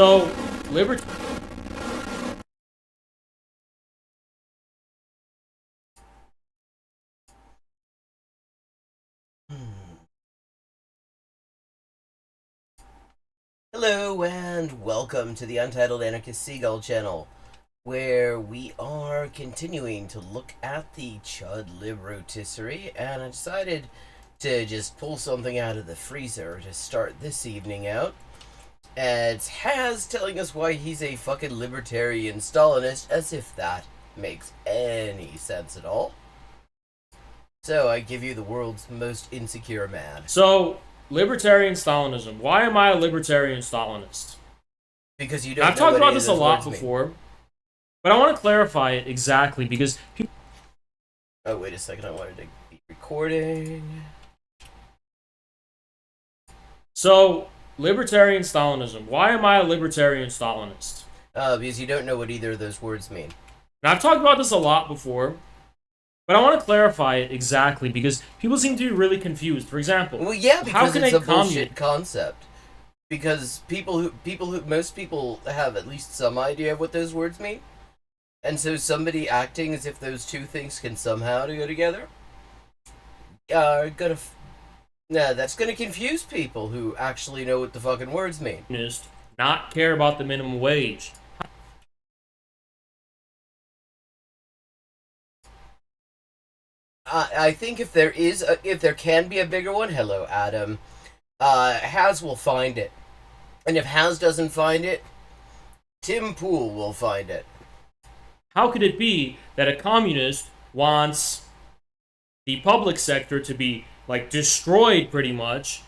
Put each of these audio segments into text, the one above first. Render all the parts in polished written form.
So, liberty. Hello and welcome to the Untitled Anarchist Seagull channel, where we are continuing to look at the chud-lib rotisserie, and I decided to just pull something out of the freezer to start this evening out. And it's Haz telling us why he's a fucking libertarian Stalinist, as if that makes any sense at all. So I give you the world's most insecure man. So, libertarian Stalinism. Why am I a libertarian Stalinist? Because you don't I've know talked what about any this of a those lot words mean. before, but I want to clarify it exactly because people. Oh, wait a second, I wanted to be recording. So, libertarian Stalinism. Why am I a libertarian Stalinist? Because you don't know what either of those words mean. And I've talked about this a lot before, but I want to clarify it exactly because people seem to be really confused. For example, Well, yeah, how because can it's a a bullshit concept. Because most people have at least some idea of what those words mean, and so somebody acting as if those two things can somehow go together, that's gonna confuse people who actually know what the fucking words mean. Not care about the minimum wage. I think if there can be a bigger one, hello Adam, Haz will find it, and if Haz doesn't find it, Tim Pool will find it. How could it be that a communist wants the public sector to be like destroyed pretty much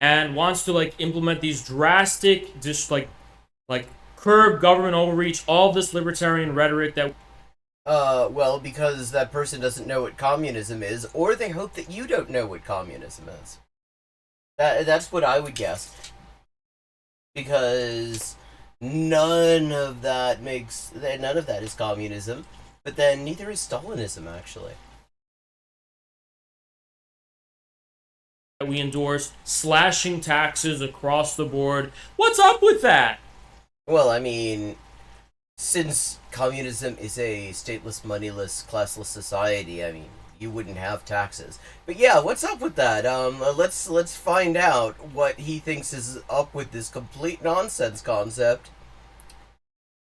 and wants to like implement these drastic just like curb government overreach, all this libertarian rhetoric that Well, because that person doesn't know what communism is, or they hope that you don't know what communism is. That's what I would guess. Because none of that is communism, but then neither is Stalinism, actually. we endorse, slashing taxes across the board. What's up with that? Well, I mean, since communism is a stateless, moneyless, classless society, I mean, you wouldn't have taxes. But yeah, what's up with that? Let's find out what he thinks is up with this complete nonsense concept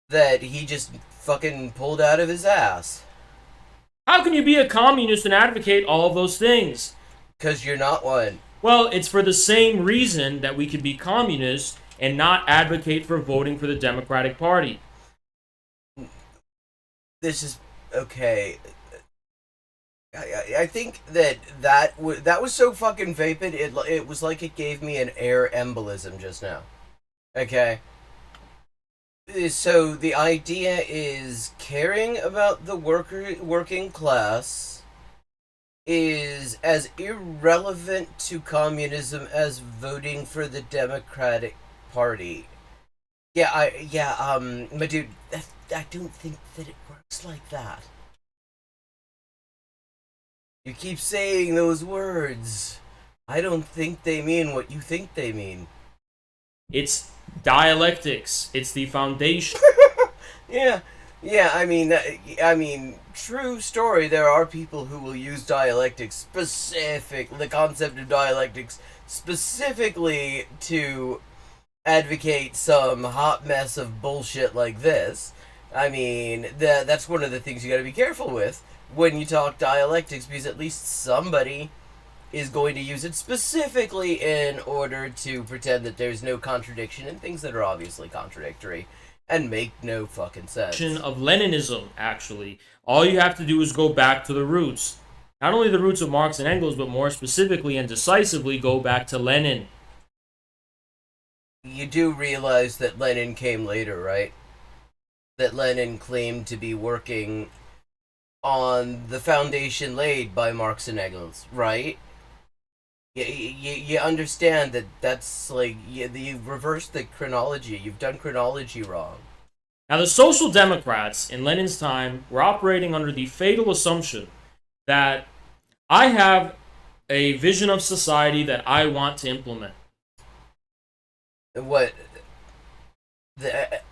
that he just fucking pulled out of his ass. How can you be a communist and advocate all of those things? Because you're not one. Well, it's for the same reason that we could be communists and not advocate for voting for the Democratic Party. This is okay. I think that was so fucking vapid. It was like it gave me an air embolism just now. Okay. So the idea is caring about the working class is as irrelevant to communism as voting for the Democratic Party. My dude, I don't think that it works like that. You keep saying those words. I don't think they mean what you think they mean. It's dialectics. It's the foundation. Yeah, I mean, true story. There are people who will use dialectics the concept of dialectics specifically to advocate some hot mess of bullshit like this. I mean, that's one of the things you gotta be careful with when you talk dialectics, because at least somebody is going to use it specifically in order to pretend that there's no contradiction in things that are obviously contradictory and make no fucking sense. Of Leninism, actually. All you have to do is go back to the roots. Not only the roots of Marx and Engels, but more specifically and decisively go back to Lenin. You do realize that Lenin came later, right? That Lenin claimed to be working on the foundation laid by Marx and Engels, right? You understand that that's like, you've reversed the chronology. You've done chronology wrong. Now, the Social Democrats in Lenin's time were operating under the fatal assumption that I have a vision of society that I want to implement. What?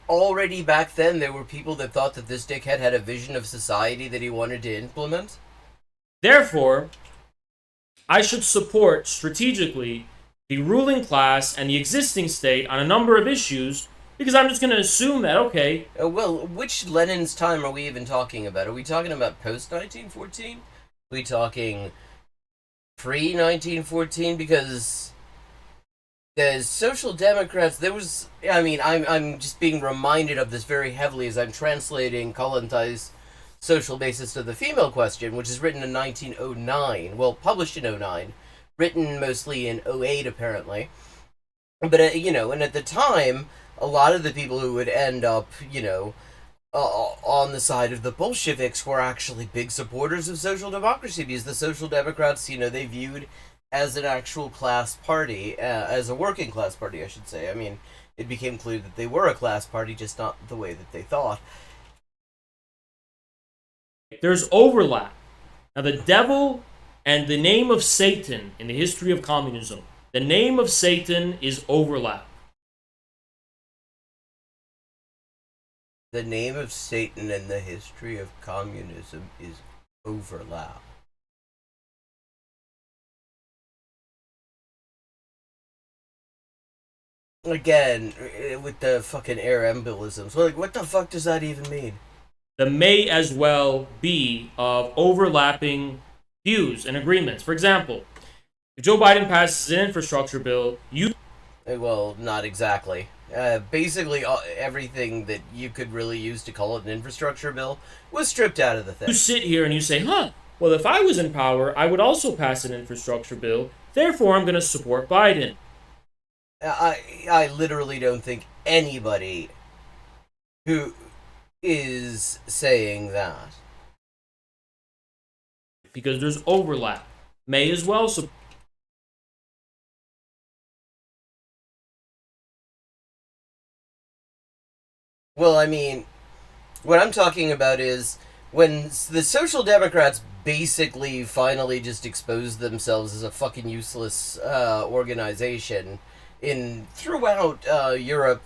Already back then, there were people that thought that this dickhead had a vision of society that he wanted to implement. Therefore, I should support strategically the ruling class and the existing state on a number of issues because I'm just going to assume that, okay. Well, which Lenin's time are we even talking about? Are we talking about post 1914? Are we talking pre 1914? Because the Social Democrats, there was. I mean, I'm just being reminded of this very heavily as I'm translating Kollontais' Social Basis of the Female Question, which is written in 1909. Well, published in '09, written mostly in '08, apparently. But, and at the time, a lot of the people who would end up, on the side of the Bolsheviks were actually big supporters of social democracy because the Social Democrats, they viewed as an actual class party, as a working class party, I should say. I mean, it became clear that they were a class party, just not the way that they thought. There's overlap. Now, the devil and the name of Satan in the history of communism, the name of Satan is overlap. The name of Satan in the history of communism is overlap. Again, with the fucking air embolisms. Like, what the fuck does that even mean? The may as well be of overlapping views and agreements. For example, if Joe Biden passes an infrastructure bill, Well, not exactly. Basically, everything that you could really use to call it an infrastructure bill was stripped out of the thing. You sit here and you say, well, if I was in power, I would also pass an infrastructure bill. Therefore, I'm going to support Biden. I literally don't think anybody who is saying that. Because there's overlap. May as well support. Well, I mean, what I'm talking about is when the Social Democrats basically finally just exposed themselves as a fucking useless organization throughout Europe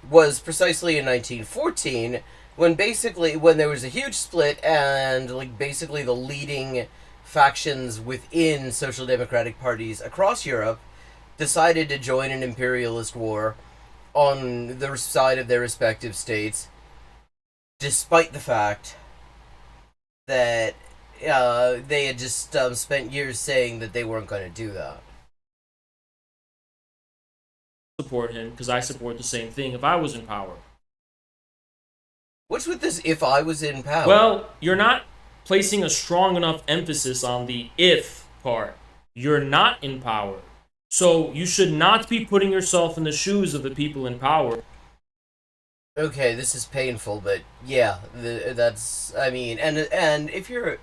was precisely in 1914 when there was a huge split and basically the leading factions within social democratic parties across Europe decided to join an imperialist war on the side of their respective states, despite the fact that they had just spent years saying that they weren't going to do that. Support him because I support the same thing if I was in power. What's with this if I was in power? Well, you're not placing a strong enough emphasis on the if part. You're not in power. So you should not be putting yourself in the shoes of the people in power. Okay, this is painful, but yeah, that's, I mean, and if you're,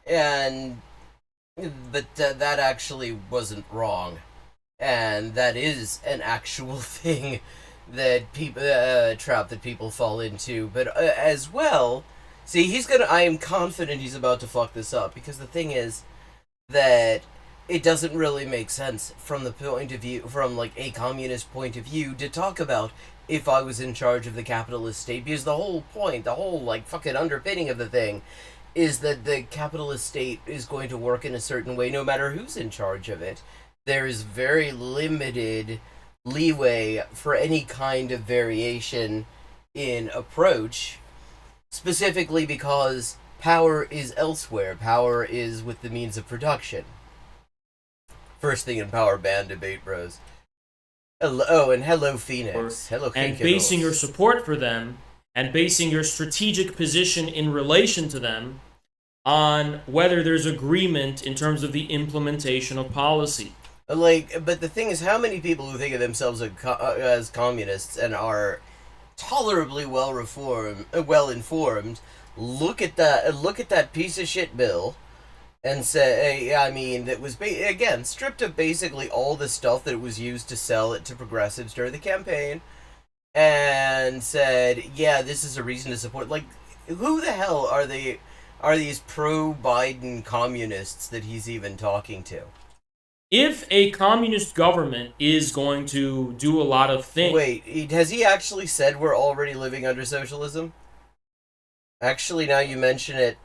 and, but that actually wasn't wrong. And that is an actual thing that people, trap that people fall into. But as well, see, I am confident he's about to fuck this up, because the thing is that it doesn't really make sense from the point of view, from a communist point of view, to talk about if I was in charge of the capitalist state, because the whole point, the whole fucking underpinning of the thing is that the capitalist state is going to work in a certain way no matter who's in charge of it. There is very limited leeway for any kind of variation in approach, specifically because power is elsewhere. Power is with the means of production. First thing in power band debate, bros. Hello, and hello, Phoenix. Hello, and basing your support for them and basing your strategic position in relation to them on whether there's agreement in terms of the implementation of policy. But the thing is, how many people who think of themselves as communists and are tolerably well informed, look at that piece of shit bill, and say, I mean, that was again stripped of basically all the stuff that was used to sell it to progressives during the campaign, and said, yeah, this is a reason to support. Who the hell are they? Are these pro-Biden communists that he's even talking to? if a communist government is going to do a lot of things. Wait, has he actually said we're already living under socialism? Actually, now you mention it,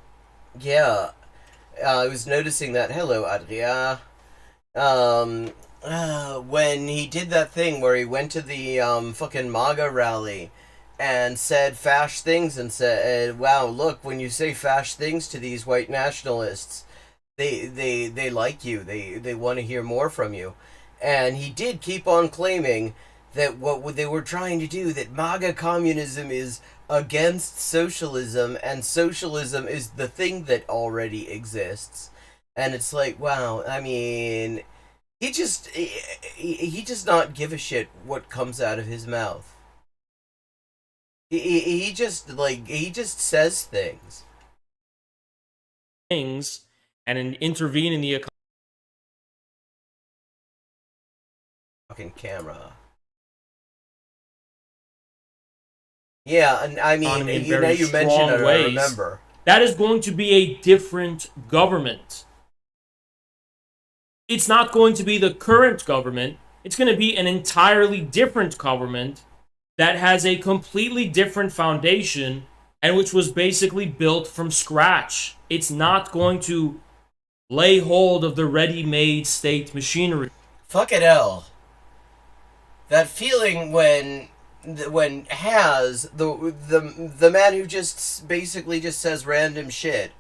yeah. I was noticing that. Hello, Adria. When he did that thing where he went to the fucking MAGA rally and said fash things and said, "Wow, look, when you say fash things to these white nationalists, they like you. They want to hear more from you." And he did keep on claiming that what they were trying to do, that MAGA communism is against socialism, and socialism is the thing that already exists. And it's like, wow, I mean, he does not give a shit what comes out of his mouth. He just says things. And intervene in the economy. Fucking camera. Yeah, and I mean, you mentioned it, I remember. That is going to be a different government. It's not going to be the current government. It's going to be an entirely different government that has a completely different foundation and which was basically built from scratch. It's not going to lay hold of the ready-made state machinery. Fucking hell. That feeling when Has, the man who just basically just says random shit,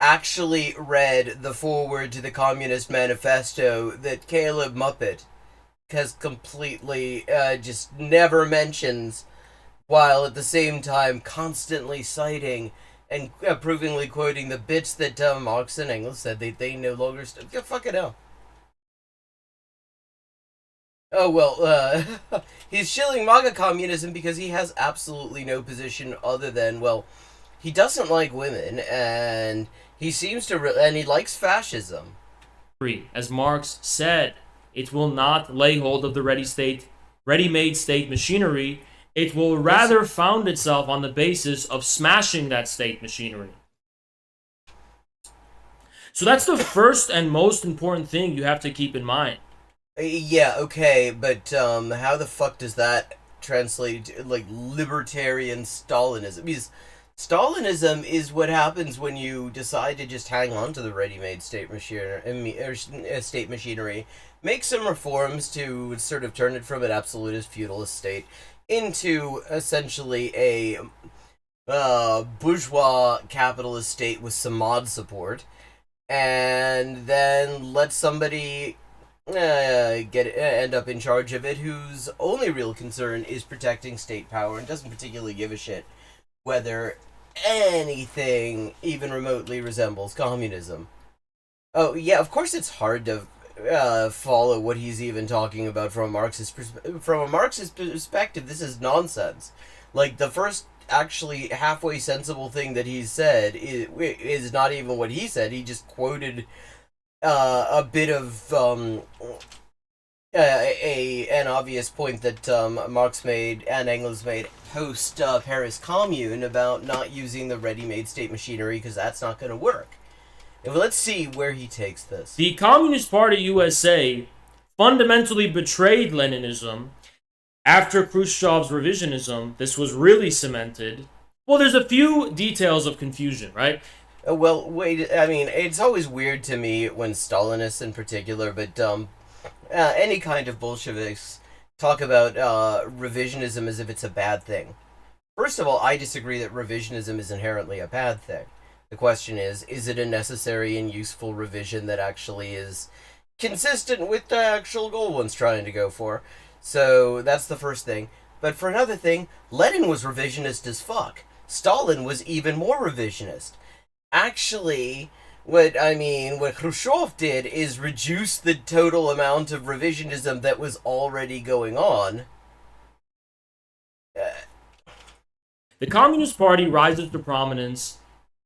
actually read the foreword to the Communist Manifesto that Caleb Muppet has completely just never mentions, while at the same time constantly citing and approvingly quoting the bits that Marx and Engels said they no longer yeah, fuck it hell. Oh, well, he's shilling MAGA communism because he has absolutely no position other than, well, he doesn't like women, and he seems to, and he likes fascism. As Marx said, it will not lay hold of the ready-made state machinery. It will rather found itself on the basis of smashing that state machinery. So that's the first and most important thing you have to keep in mind. Yeah, okay, but how the fuck does that translate to, like, libertarian Stalinism? Because Stalinism is what happens when you decide to just hang on to the ready-made state machinery, make some reforms to sort of turn it from an absolutist feudalist state into essentially a bourgeois capitalist state with some mod support, and then let somebody end up in charge of it whose only real concern is protecting state power and doesn't particularly give a shit whether anything even remotely resembles communism. Oh yeah, of course it's hard to follow what he's even talking about from a Marxist perspective. This is nonsense. Like, the first actually halfway sensible thing that he said is not even what he said. He just quoted a bit of an obvious point that Marx made and Engels made post Paris Commune about not using the ready-made state machinery because that's not going to work. Well, let's see where he takes this. The Communist Party USA fundamentally betrayed Leninism. After Khrushchev's revisionism, this was really cemented. Well, there's a few details of confusion, right? Well, wait, I mean, it's always weird to me when Stalinists in particular, but any kind of Bolsheviks talk about revisionism as if it's a bad thing. First of all, I disagree that revisionism is inherently a bad thing. The question is it a necessary and useful revision that actually is consistent with the actual goal one's trying to go for? So that's the first thing. But for another thing, Lenin was revisionist as fuck. Stalin was even more revisionist. Actually, what Khrushchev did is reduce the total amount of revisionism that was already going on. The Communist Party rises to prominence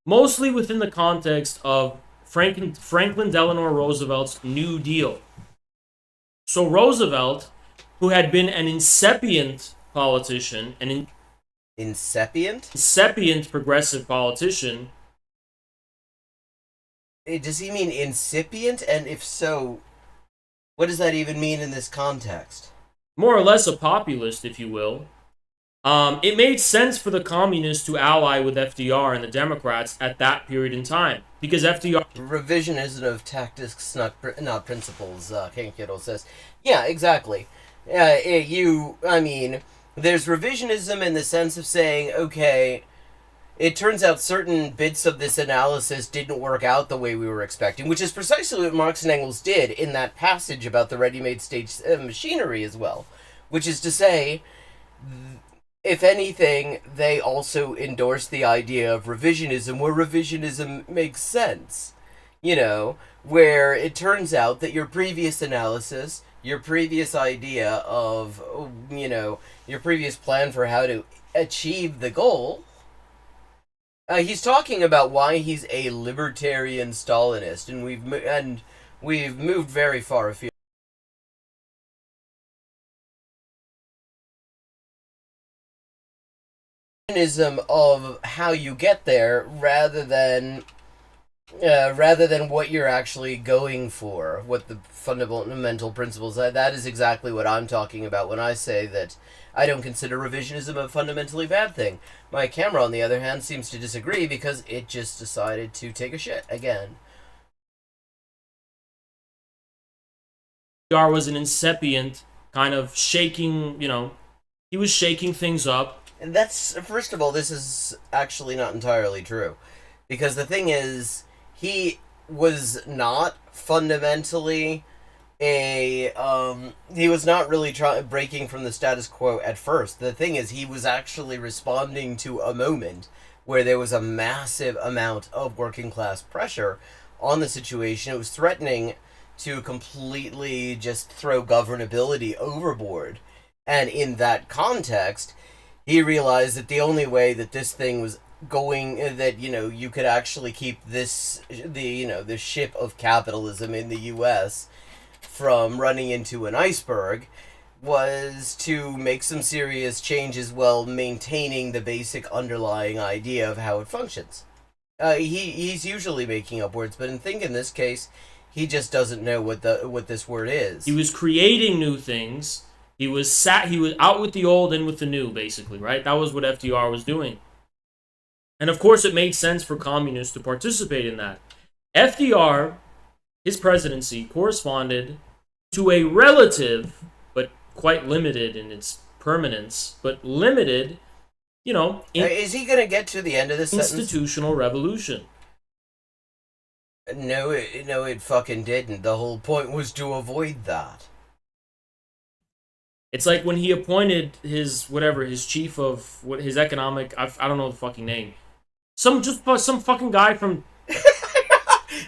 mostly within the context of Franklin Delano Roosevelt's New Deal. So Roosevelt, who had been an incipient politician, incipient progressive politician. Does he mean incipient? And if so, What does that even mean in this context? More or less a populist, if you will. It made sense for the communists to ally with FDR and the Democrats at that period in time because FDR. Revisionism of tactics, not principles. King Kittle says, yeah, exactly. I mean, there's revisionism in the sense of saying, okay, it turns out certain bits of this analysis didn't work out the way we were expecting, which is precisely what Marx and Engels did in that passage about the ready-made stage machinery as well. Which is to say, if anything, they also endorse the idea of revisionism, where revisionism makes sense. You know, where it turns out that your previous analysis, your previous idea of, your previous plan for how to achieve the goal. He's talking about why he's a libertarian Stalinist, and we've moved very far afield. Of how you get there, rather than what you're actually going for, what the fundamental principles are. That is exactly what I'm talking about when I say that I don't consider revisionism a fundamentally bad thing. My camera, on the other hand, seems to disagree because it just decided to take a shit again. FDR was an incipient, kind of shaking, he was shaking things up. And that's, first of all, this is actually not entirely true. Because the thing is, he was not fundamentally he was not really breaking from the status quo at first. The thing is, he was actually responding to a moment where there was a massive amount of working class pressure on the situation. It was threatening to completely just throw governability overboard. And in that context, he realized that the only way that this thing was going, that, you could actually keep the ship of capitalism in the U.S. from running into an iceberg, was to make some serious changes while maintaining the basic underlying idea of how it functions. He's usually making up words, but in this case, he just doesn't know what this word is. He was creating new things. He was out with the old, in with the new, basically, right? That was what FDR was doing. And of course, it made sense for communists to participate in that. FDR, his presidency, corresponded to a relative, but quite limited in its permanence, but limited, is he going to get to the end of this institutional sentence? Revolution. No, it fucking didn't. The whole point was to avoid that. It's like when he appointed his chief of his economic, I don't know the fucking name. Some fucking guy from.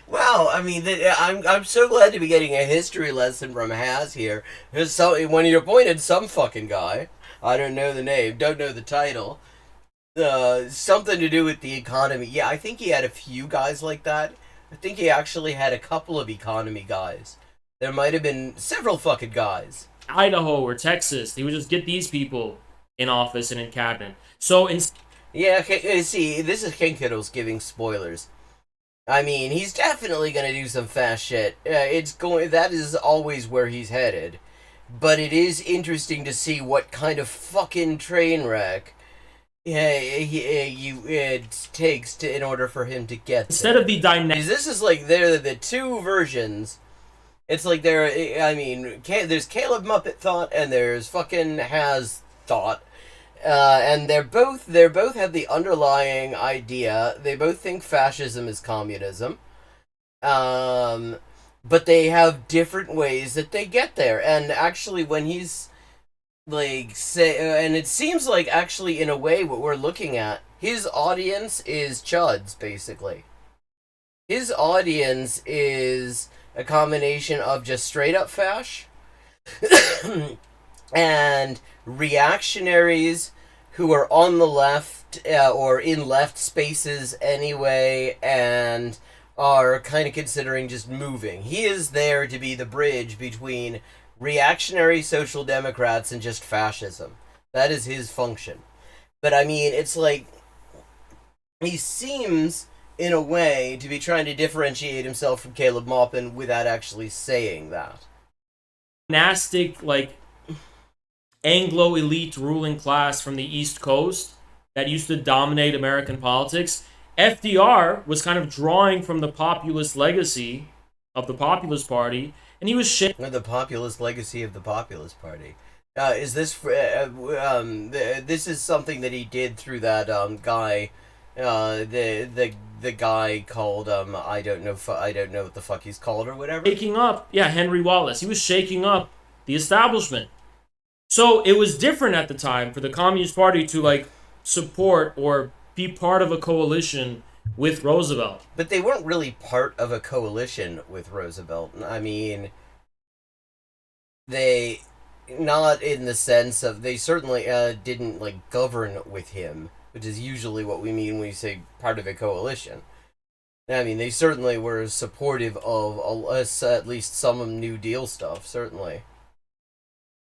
Wow, I mean, I'm so glad to be getting a history lesson from Haz here. When he appointed some fucking guy, I don't know the name, don't know the title, something to do with the economy. Yeah, I think he had a few guys like that. I think he actually had a couple of economy guys. There might have been several fucking guys. Idaho or Texas, he would just get these people in office and in cabinet. So yeah, see, this is King Kittle's giving spoilers. I mean, he's definitely gonna do some fast shit. That is always where he's headed. But it is interesting to see what kind of fucking train wreck it takes in order for him to get instead there. Of the dynamic. This is like they're the two versions. It's like there's Caleb Muppet thought and there's fucking Haz thought. And they both have the underlying idea. They both think fascism is communism. But they have different ways that they get there. And actually, when he's and it seems like actually in a way what we're looking at, his audience is chuds, basically. His audience is a combination of just straight up fash and reactionaries who are on the left or in left spaces anyway and are kind of considering just moving. He is there to be the bridge between reactionary social democrats and just fascism. That is his function. But I mean, it's like he seems in a way to be trying to differentiate himself from Caleb Maupin without actually saying that. dynastic, like, Anglo elite ruling class from the East Coast that used to dominate American politics. FDR was kind of drawing from the populist legacy of the Populist Party, and he was The populist legacy of the Populist Party. Is this this is something that he did through that guy, the guy called I don't know what the fuck he's called or whatever. shaking up, yeah, Henry Wallace. He was shaking up the establishment. So it was different at the time for the Communist Party to like support or be part of a coalition with Roosevelt. But they weren't really part of a coalition with Roosevelt. I mean, they not in the sense of they certainly didn't like govern with him, which is usually what we mean when we say part of a coalition. I mean, they certainly were supportive of at least some New Deal stuff, certainly.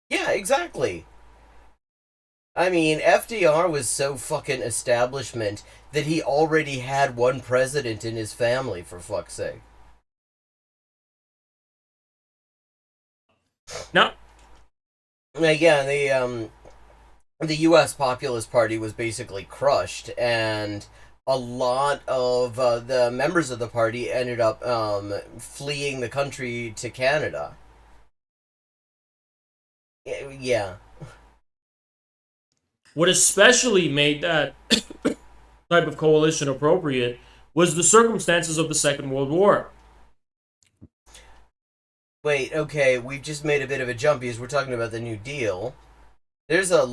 Yeah, exactly. I mean, FDR was so fucking establishment that he already had one president in his family, for fuck's sake. Now, Yeah, the U.S. Populist Party was basically crushed, and a lot of the members of the party ended up fleeing the country to Canada. Yeah. what especially made that type of coalition appropriate was the circumstances of the Second World War. Wait, okay, we've just made a bit of a jump because we're talking about the New Deal. There's a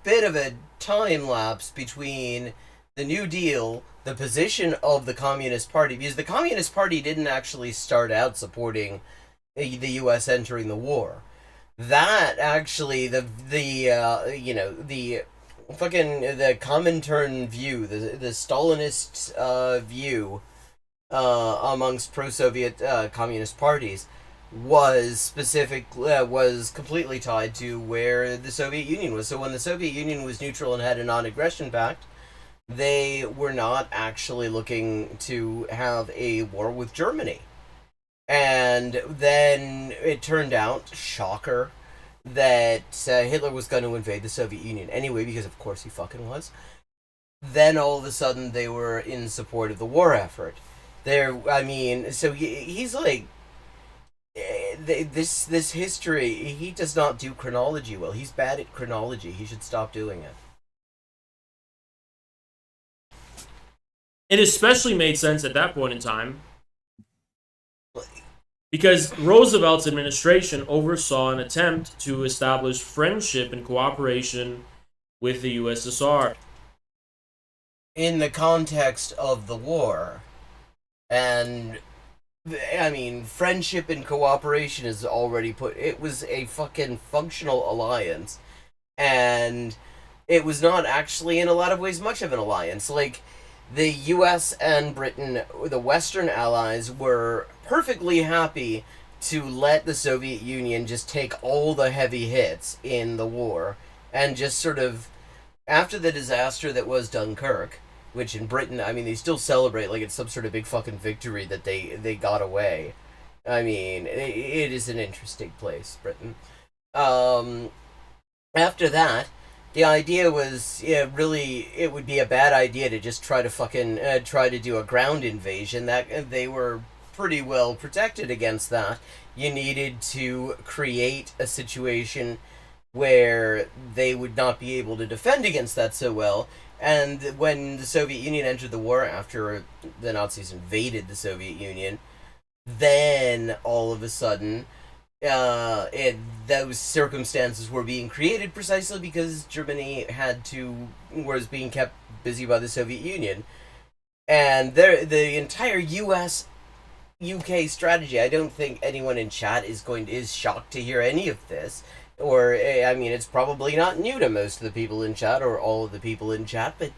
bit of a time lapse between the New Deal, the position of the Communist Party, because the Communist Party didn't actually start out supporting the U.S. entering the war. That actually, the fucking the Comintern view, the Stalinist view amongst pro-Soviet communist parties was completely tied to where the Soviet Union was. So when the Soviet Union was neutral and had a non-aggression pact, they were not actually looking to have a war with Germany. And then it turned out, shocker, that Hitler was going to invade the Soviet Union anyway, because of course he fucking was. Then all of a sudden they were in support of the war effort. So he's like, this history, he does not do chronology well. He's bad at chronology. He should stop doing it. It especially made sense at that point in time because Roosevelt's administration oversaw an attempt to establish friendship and cooperation with the USSR. In the context of the war. And, I mean, friendship and cooperation is already put... It was a fucking functional alliance. And it was not actually, in a lot of ways, much of an alliance. Like, the US and Britain, the Western allies, were perfectly happy to let the Soviet Union just take all the heavy hits in the war and just sort of, after the disaster that was Dunkirk, which in Britain, I mean, they still celebrate like it's some sort of big fucking victory that they got away. I mean, it is an interesting place, Britain. After that, the idea was, really, it would be a bad idea to just try to fucking, try to do a ground invasion. That they were pretty well protected against that. You needed to create a situation where they would not be able to defend against that so well. And when the Soviet Union entered the war after the Nazis invaded the Soviet Union, then all of a sudden, those circumstances were being created precisely because Germany was being kept busy by the Soviet Union. And the entire US-UK strategy, I don't think anyone in chat is shocked to hear any of this. Or, I mean, it's probably not new to most of the people in chat, or all of the people in chat, but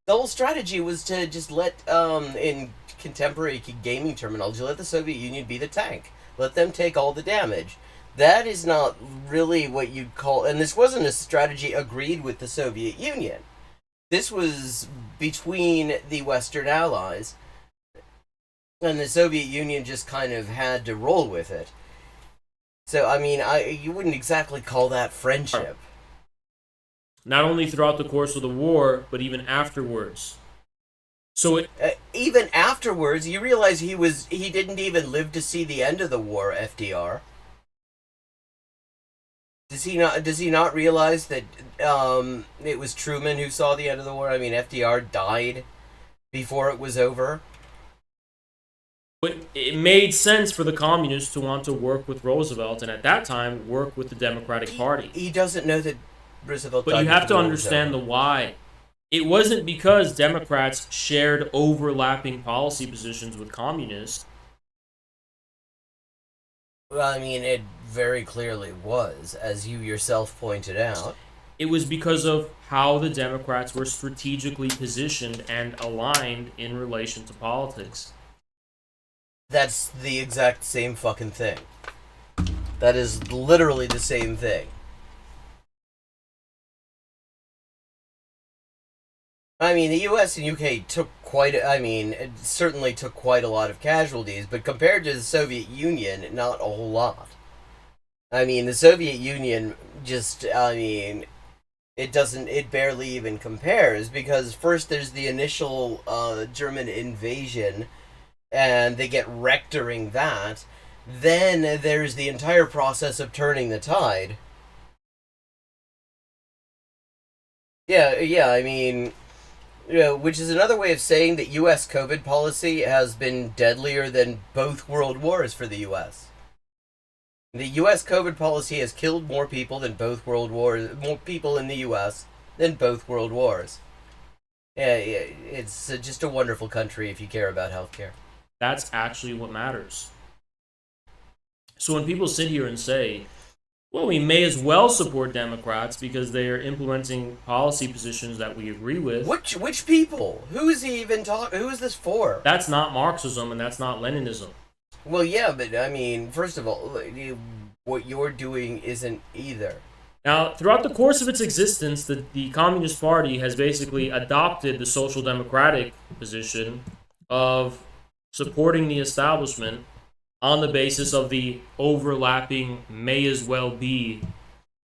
the whole strategy was to just let, in contemporary gaming terminology, let the Soviet Union be the tank. Let them take all the damage. That is not really what you'd call... And this wasn't a strategy agreed with the Soviet Union. This was between the Western Allies, and the Soviet Union just kind of had to roll with it. So I mean, you wouldn't exactly call that friendship. Not only throughout the course of the war, but even afterwards. So it, Even afterwards, you realize he didn't even live to see the end of the war. FDR. Does he not realize that it was Truman who saw the end of the war? I mean, FDR died before it was over. but it made sense for the communists to want to work with Roosevelt, and at that time work with the Democratic Party. He doesn't know that Roosevelt But died you have before to the war was understand the over. why. It wasn't because Democrats shared overlapping policy positions with communists. Well, I mean, it very clearly was, as you yourself pointed out. It was because of how the Democrats were strategically positioned and aligned in relation to politics. That's the exact same fucking thing. That is literally the same thing. I mean, the U.S. and U.K. took it certainly took quite a lot of casualties, but compared to the Soviet Union, not a whole lot. I mean, the Soviet Union it barely even compares because first there's the initial German invasion, and they get wrecked during that. Then there's the entire process of turning the tide. Yeah, I mean, which is another way of saying that U.S. COVID policy has been deadlier than both world wars for the U.S. The U.S. COVID policy has killed more people than both world wars, more people in the U.S. than both world wars. Yeah, it's just a wonderful country if you care about healthcare. That's actually what matters. So when people sit here and say, well, we may as well support Democrats because they are implementing policy positions that we agree with. Which people? Who is he even talking? Who is this for? That's not Marxism and that's not Leninism. Well, yeah, but I mean, first of all, what you're doing isn't either. Now, throughout the course of its existence, the Communist Party has basically adopted the social democratic position of supporting the establishment on the basis of the overlapping may as well be.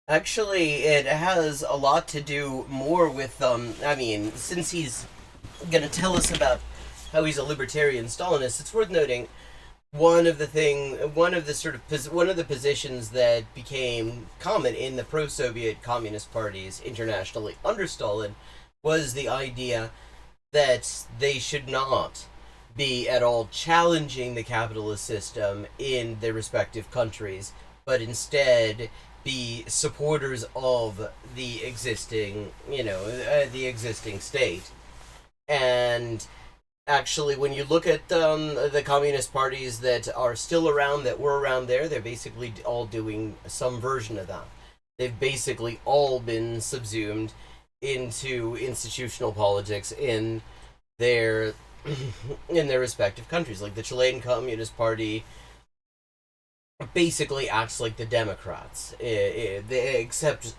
Actually, it has a lot to do more with I mean, since he's gonna tell us about how he's a libertarian Stalinist, it's worth noting one of the positions that became common in the pro-Soviet communist parties internationally under Stalin was the idea that they should not be at all challenging the capitalist system in their respective countries, but instead be supporters of the existing, the existing state. And actually, when you look at the communist parties that are still around, that were around there, they're basically all doing some version of that. They've basically all been subsumed into institutional politics in their in their respective countries. Like the Chilean Communist Party basically acts like the Democrats, except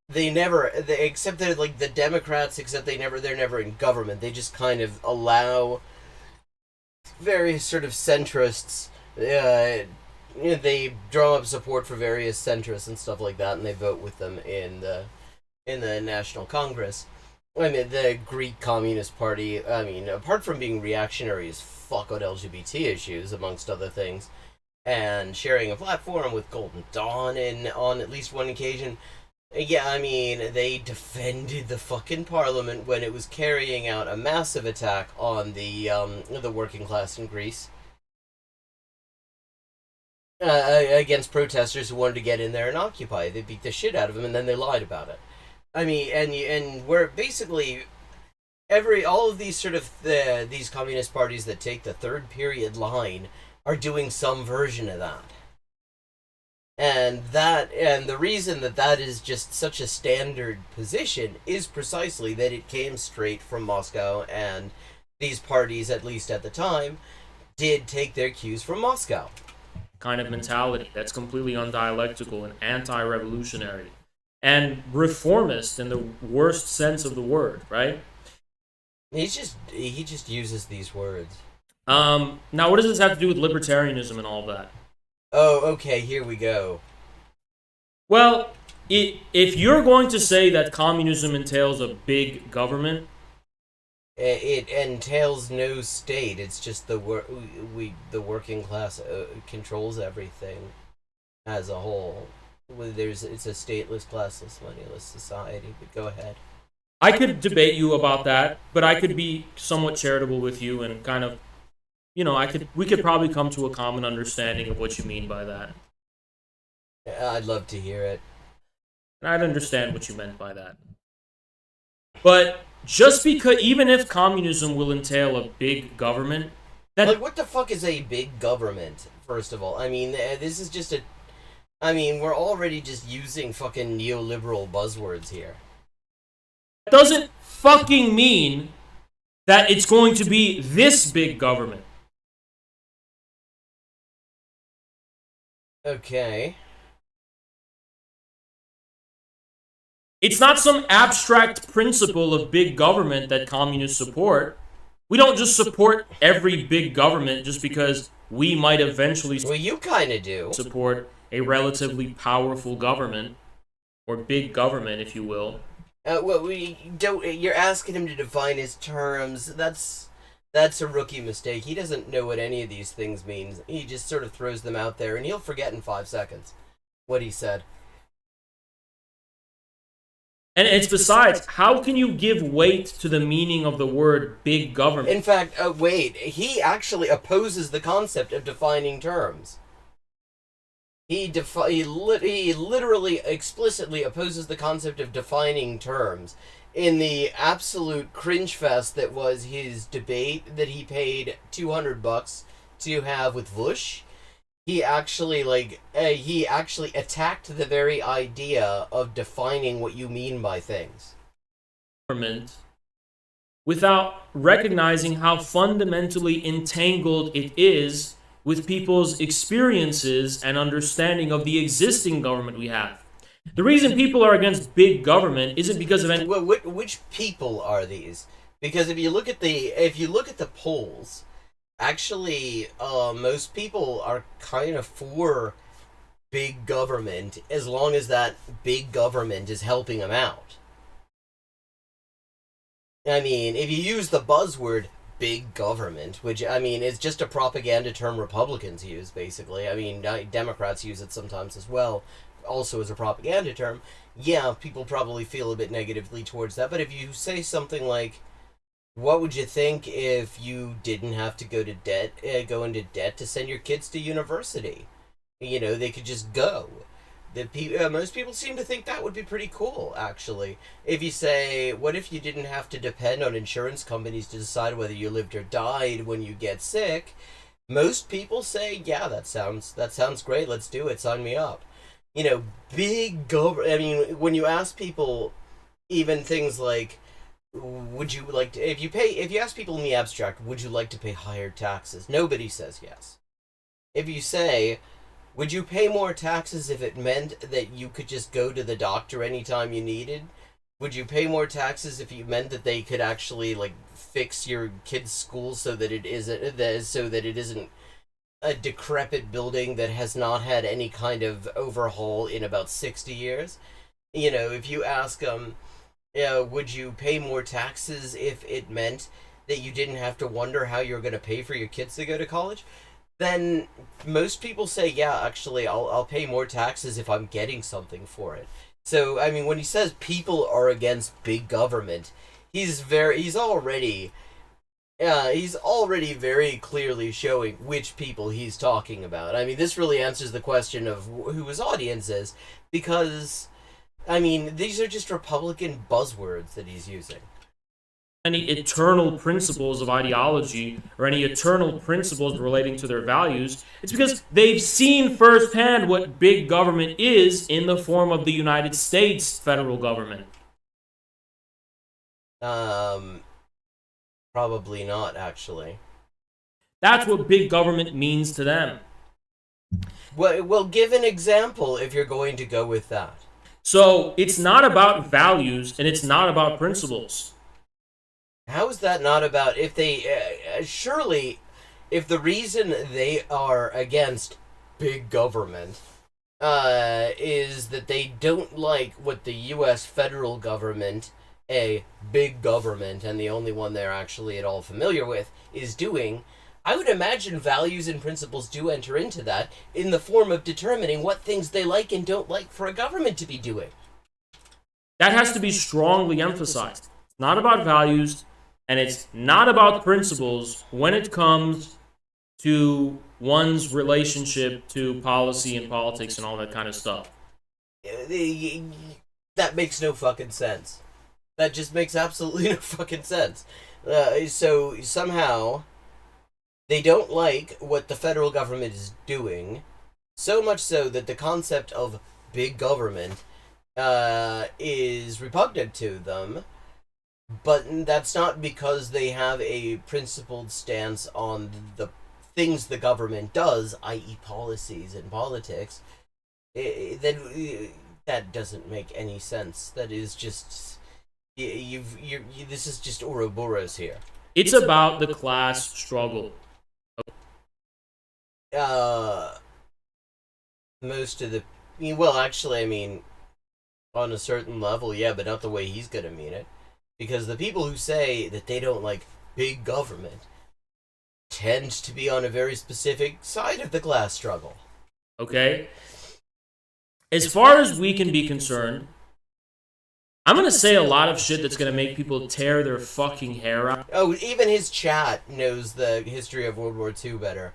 they're like the Democrats, except they're never in government. They just kind of allow various sort of centrists. They draw up support for various centrists and stuff like that, and they vote with them in the National Congress. I mean, the Greek Communist Party, I mean, apart from being reactionary as fuck on LGBT issues, amongst other things, and sharing a platform with Golden Dawn on at least one occasion, yeah, I mean, they defended the fucking parliament when it was carrying out a massive attack on the working class in Greece. Against protesters who wanted to get in there and occupy. They beat the shit out of them, and then they lied about it. I mean, and we're basically all of these sort of these communist parties that take the third period line are doing some version of that. And the reason that is just such a standard position is precisely that it came straight from Moscow, and these parties, at least at the time, did take their cues from Moscow. Kind of mentality that's completely undialectical and anti-revolutionary and reformist in the worst sense of the word, right? He just uses these words. Now, what does this have to do with libertarianism and all that? Oh, okay, here we go. Well, if you're going to say that communism entails a big government, It entails no state. It's just the working class controls everything as a whole. It's a stateless, classless, moneyless society. But go ahead. I could debate you about that, but I could be somewhat charitable with you and kind of, we could probably come to a common understanding of what you mean by that. I'd love to hear it. And I'd understand what you meant by that. But just because, even if communism will entail a big government, like, what the fuck is a big government? First of all, I mean, this is just a. I mean, we're already just using fucking neoliberal buzzwords here. doesn't fucking mean that it's going to be this big government. Okay. It's not some abstract principle of big government that communists support. We don't just support every big government just because we might eventually Well, you kind of do. support a relatively powerful government, or big government, if you will. Well, we don't. You're asking him to define his terms. That's a rookie mistake. He doesn't know what any of these things means. He just sort of throws them out there, and he'll forget in 5 seconds what he said. And it's besides, how can you give weight to the meaning of the word big government? In fact, wait, he actually opposes the concept of defining terms. He literally explicitly opposes the concept of defining terms in the absolute cringe fest that was his debate that he paid $200 to have with Voosh. He actually attacked the very idea of defining what you mean by things. Government, without recognizing how fundamentally entangled it is with people's experiences and understanding of the existing government we have. The reason people are against big government isn't because of any. Well, which people are these? Because if you look at the polls, actually, most people are kind of for big government as long as that big government is helping them out. I mean, if you use the buzzword big government, which, I mean, is just a propaganda term Republicans use, basically. I mean, Democrats use it sometimes as well, also as a propaganda term. Yeah, people probably feel a bit negatively towards that, but if you say something like, what would you think if you didn't have to go into debt to send your kids to university? You know, they could just go. Most people seem to think that would be pretty cool, actually. If you say, what if you didn't have to depend on insurance companies to decide whether you lived or died when you get sick? Most people say, yeah, that sounds great, let's do it, sign me up. You know, big government. I mean, when you ask people even things like, would you like to, if you ask people in the abstract, would you like to pay higher taxes? Nobody says yes. If you say, would you pay more taxes if it meant that you could just go to the doctor anytime you needed? Would you pay more taxes if it meant that they could actually like fix your kid's school so that it isn't a decrepit building that has not had any kind of overhaul in about 60 years? You know, if you ask would you pay more taxes if it meant that you didn't have to wonder how you're going to pay for your kids to go to college? Then most people say, yeah, actually, I'll pay more taxes if I'm getting something for it. So, I mean, when he says people are against big government, he's already very clearly showing which people he's talking about. I mean, this really answers the question of who his audience is, because, I mean, these are just Republican buzzwords that he's using. Any eternal principles of ideology or any eternal principles relating to their values. It's because they've seen firsthand what big government is in the form of the United States federal government. Probably not, actually. That's what big government means to them. Well, give an example if you're going to go with that. So, it's not about values and it's not about principles. How is that not about, if they, surely, if the reason they are against big government is that they don't like what the U.S. federal government, a big government, and the only one they're actually at all familiar with, is doing. I would imagine values and principles do enter into that in the form of determining what things they like and don't like for a government to be doing. That has to be strongly emphasized. It's not about values, and it's not about principles when it comes to one's relationship to policy and politics and all that kind of stuff. That makes no fucking sense. That just makes absolutely no fucking sense. So somehow they don't like what the federal government is doing, so much so that the concept of big government is repugnant to them. But that's not because they have a principled stance on the things the government does, i.e. policies and politics. That doesn't make any sense. That is just... this is just Ouroboros here. It's about the class struggle. Most of the... Well, actually, I mean, on a certain level, yeah, but not the way he's gonna mean it. Because the people who say that they don't like big government tend to be on a very specific side of the class struggle. Okay? As far as we can be concerned, I'm gonna say a lot of shit that's gonna make people tear their fucking hair out. Oh, even his chat knows the history of World War II better.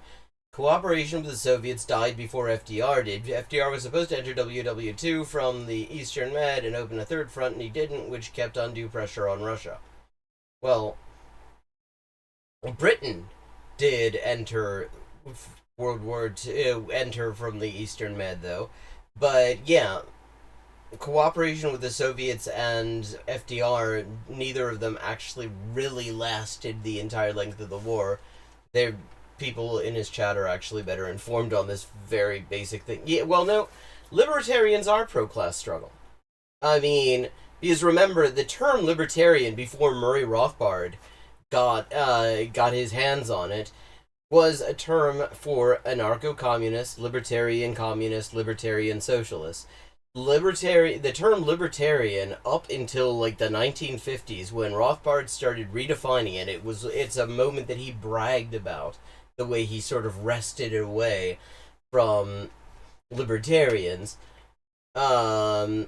Cooperation with the Soviets died before FDR did. FDR was supposed to enter WW2 from the Eastern Med and open a third front, and he didn't, which kept undue pressure on Russia. Well, Britain did enter World War II, enter from the Eastern Med, though. But, yeah, cooperation with the Soviets and FDR, neither of them actually really lasted the entire length of the war. They're... People in his chat are actually better informed on this very basic thing. Yeah, well, no, libertarians are pro-class struggle. I mean, because remember, the term libertarian, before Murray Rothbard got his hands on it, was a term for anarcho-communist, libertarian communist, libertarian socialist. The term libertarian, up until like the 1950s, when Rothbard started redefining it, it's a moment that he bragged about. The way he sort of wrested it away from libertarians, meant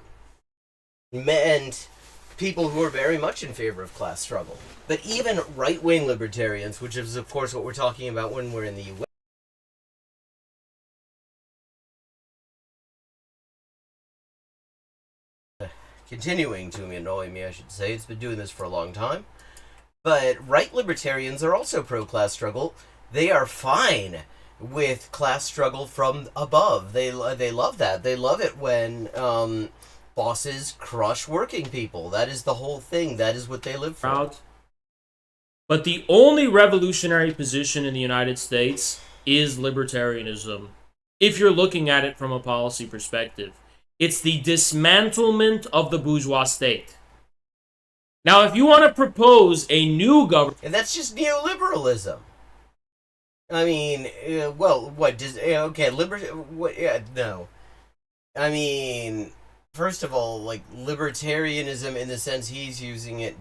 people who are very much in favor of class struggle. But even right-wing libertarians, which is of course what we're talking about when we're in the US. Continuing to annoy me, I should say. It's been doing this for a long time. But right libertarians are also pro-class struggle. They are fine with class struggle from above. They love that. They love it when bosses crush working people. That is the whole thing. That is what they live for. But the only revolutionary position in the United States is libertarianism. If you're looking at it from a policy perspective, it's the dismantlement of the bourgeois state. Now, if you want to propose a new government... And that's just neoliberalism. I mean, well, what does... Okay, what, yeah, no. I mean, first of all, like, libertarianism in the sense he's using it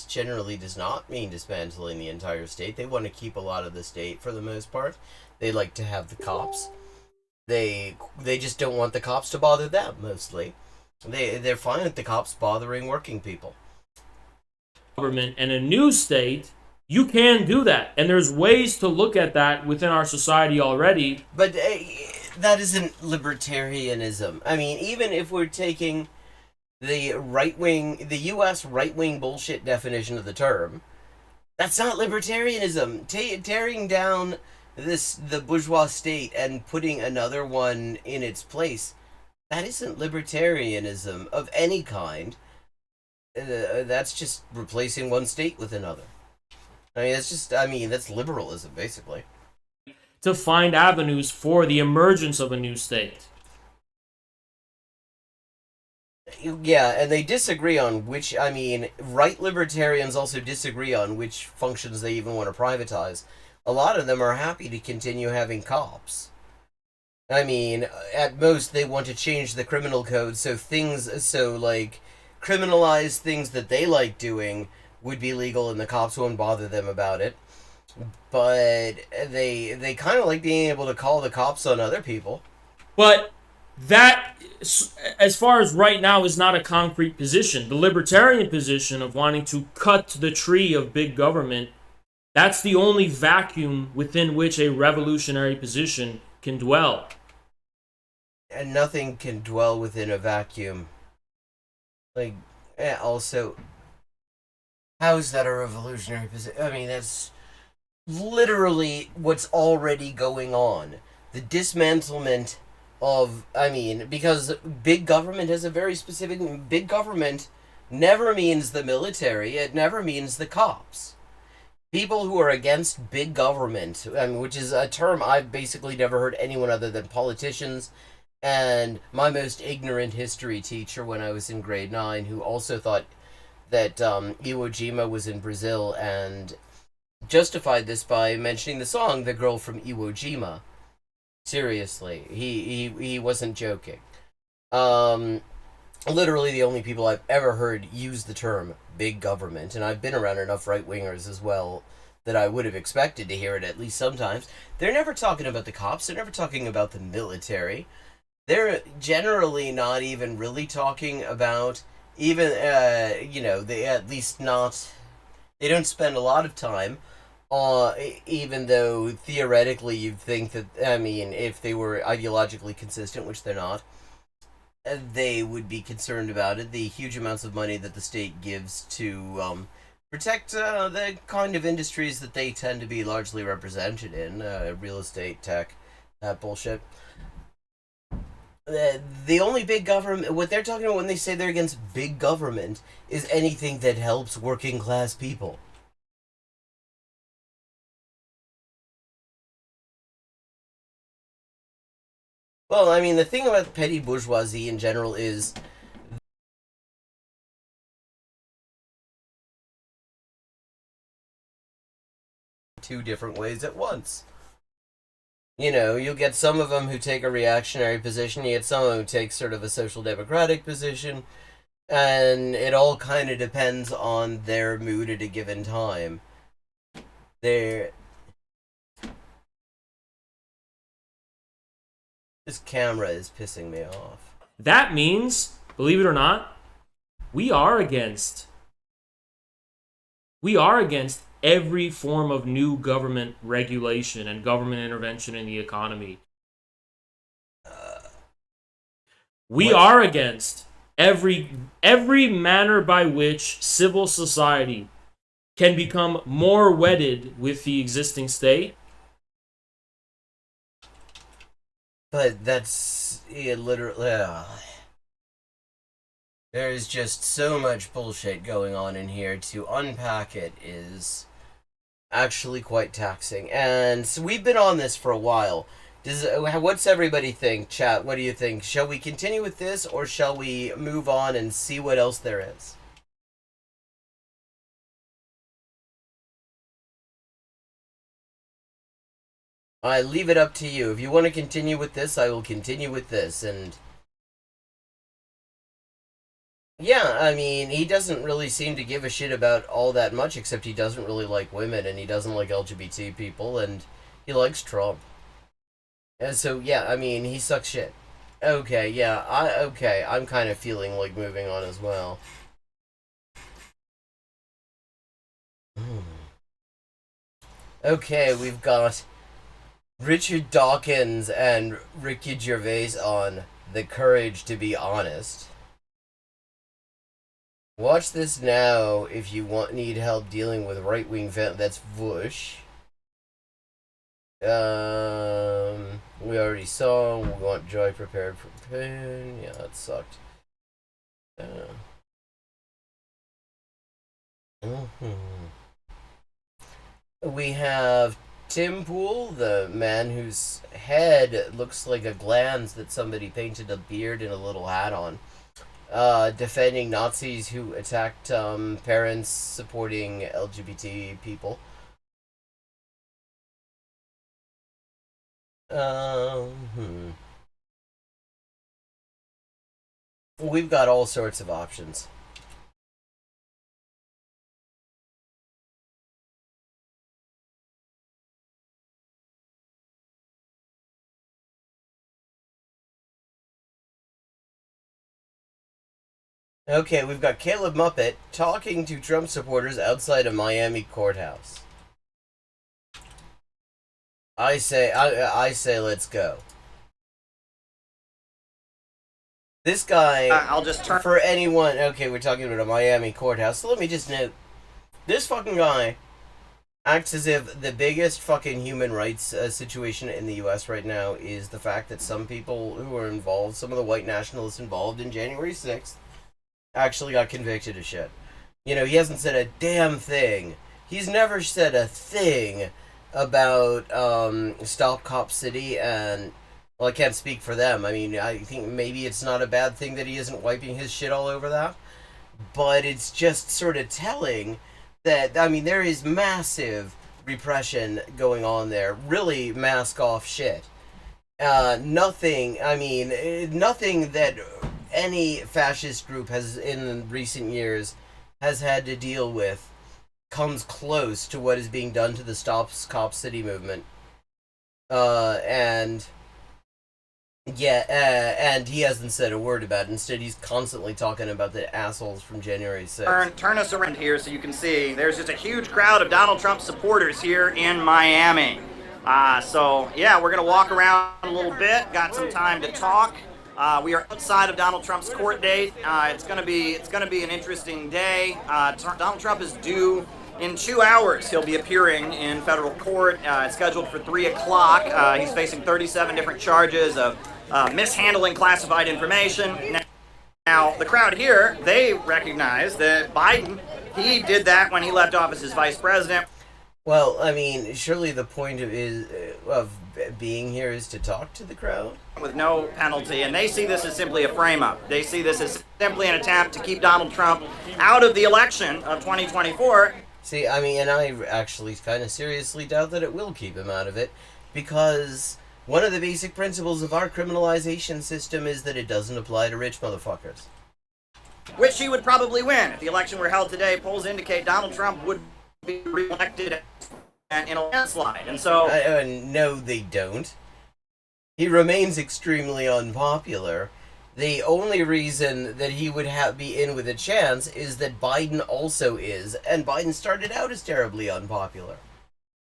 generally does not mean dismantling the entire state. They want to keep a lot of the state for the most part. They like to have the cops. They just don't want the cops to bother them, mostly. They're fine with the cops bothering working people. Government and a new state... You can do that, and there's ways to look at that within our society already. But that isn't libertarianism. I mean, even if we're taking the U.S. right-wing bullshit definition of the term, that's not libertarianism. Tearing down the bourgeois state and putting another one in its place, that isn't libertarianism of any kind. That's just replacing one state with another. That's liberalism, basically. To find avenues for the emergence of a new state. Yeah, and they disagree on which, right libertarians also disagree on which functions they even want to privatize. A lot of them are happy to continue having cops. I mean, at most they want to change the criminal code so like criminalize things that they like doing would be legal and the cops won't bother them about it. But they kind of like being able to call the cops on other people. But that, as far as right now, is not a concrete position. The libertarian position of wanting to cut the tree of big government, that's the only vacuum within which a revolutionary position can dwell. And nothing can dwell within a vacuum. Like, also, how is that a revolutionary position? I mean, that's literally what's already going on. The dismantlement of, I mean, because big government has a very specific. Big government never means the military, it never means the cops. People who are against big government, I mean, which is a term I've basically never heard anyone other than politicians and my most ignorant history teacher when I was in grade 9, who also thought that Iwo Jima was in Brazil and justified this by mentioning the song "The Girl from Iwo Jima." Seriously, he wasn't joking. Um, Literally the only people I've ever heard use the term "big government," and I've been around enough right wingers as well that I would have expected to hear it at least sometimes. They're never talking about the cops. They're never talking about the military. They're generally not even really talking about even they at least not they don't spend a lot of time even though theoretically you'd think that, I mean, if they were ideologically consistent, which they're not, they would be concerned about it, the huge amounts of money that the state gives to protect the kind of industries that they tend to be largely represented in, real estate, tech, that bullshit. The only big government, what they're talking about when they say they're against big government, is anything that helps working class people. Well, I mean, the thing about petty bourgeoisie in general is two different ways at once. You know, you'll get some of them who take a reactionary position, you get some of them who take sort of a social democratic position, and it all kind of depends on their mood at a given time. Their This camera is pissing me off. That means, believe it or not, we are against we are against every form of new government regulation and government intervention in the economy. We What? are against every manner by which civil society can become more wedded with the existing state. But that's literally. There's just so much bullshit going on in here. To unpack it is actually quite taxing. And so we've been on this for a while. What's everybody think, chat? What do you think? Shall we continue with this, or shall we move on and see what else there is? I leave it up to you. If you want to continue with this, I will continue with this. And yeah, I mean, he doesn't really seem to give a shit about all that much, except he doesn't really like women, and he doesn't like LGBT people, and he likes Trump. And so, yeah, I mean, he sucks shit. Okay, yeah, I'm kind of feeling like moving on as well. Okay, we've got Richard Dawkins and Ricky Gervais on The Courage to Be Honest. Watch this now if you need help dealing with right-wing that's Voosh. We already saw. We want joy prepared for pain. Yeah, that sucked. Mm-hmm. We have Tim Pool, the man whose head looks like a glans that somebody painted a beard and a little hat on, defending Nazis who attacked parents supporting LGBT people. Hmm. We've got all sorts of options. Okay, we've got Caleb Muppet talking to Trump supporters outside a Miami courthouse. I say let's go. This guy, I'll just turn. for anyone, okay, we're talking about a Miami courthouse, so let me just note, this fucking guy acts as if the biggest fucking human rights situation in the US right now is the fact that some people who are involved, some of the white nationalists involved in January 6th, actually got convicted of shit. You know, he hasn't said a damn thing. He's never said a thing about Stop Cop City, and well, I can't speak for them. I mean, I think maybe it's not a bad thing that he isn't wiping his shit all over that, but it's just sort of telling that, I mean, there is massive repression going on there. Really mask off shit. Nothing that any fascist group has in recent years has had to deal with comes close to what is being done to the Stop Cop City movement. And he hasn't said a word about it. Instead, he's constantly talking about the assholes from January 6th. Turn us around here so you can see there's just a huge crowd of Donald Trump supporters here in Miami. So yeah, we're gonna walk around a little bit. Got some time to talk. We are outside of Donald Trump's court date. It's gonna be an interesting day. Donald Trump is due in 2 hours. He'll be appearing in federal court. It's scheduled for 3 o'clock. He's facing 37 different charges of mishandling classified information. Now, the crowd here, they recognize that Biden, he did that when he left office as vice president. Well, I mean, surely the point of being here is to talk to the crowd? With no penalty, and they see this as simply a frame-up. They see this as simply an attempt to keep Donald Trump out of the election of 2024. See, I mean, and I actually kind of seriously doubt that it will keep him out of it, because one of the basic principles of our criminalization system is that it doesn't apply to rich motherfuckers. Which he would probably win. If the election were held today, polls indicate Donald Trump would be reelected in a landslide. And so... no, they don't. He remains extremely unpopular. The only reason that he would be in with a chance is that Biden also is, and Biden started out as terribly unpopular.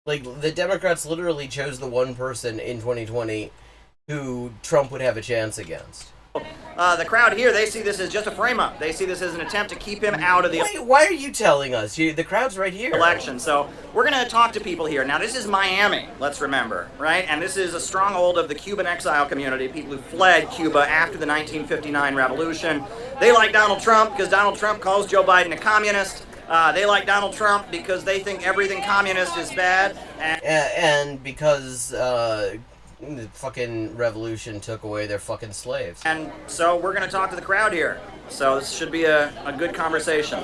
Like, the Democrats literally chose the one person in 2020 who Trump would have a chance against. The crowd here, they see this as just a frame-up. They see this as an attempt to keep him out of the Why are you telling us? The crowd's right here. Election. So we're going to talk to people here. Now, this is Miami, let's remember, right? And this is a stronghold of the Cuban exile community, people who fled Cuba after the 1959 revolution. They like Donald Trump because Donald Trump calls Joe Biden a communist. They like Donald Trump because they think everything communist is bad. And because... the fucking revolution took away their fucking slaves. And so we're going to talk to the crowd here. So this should be a good conversation.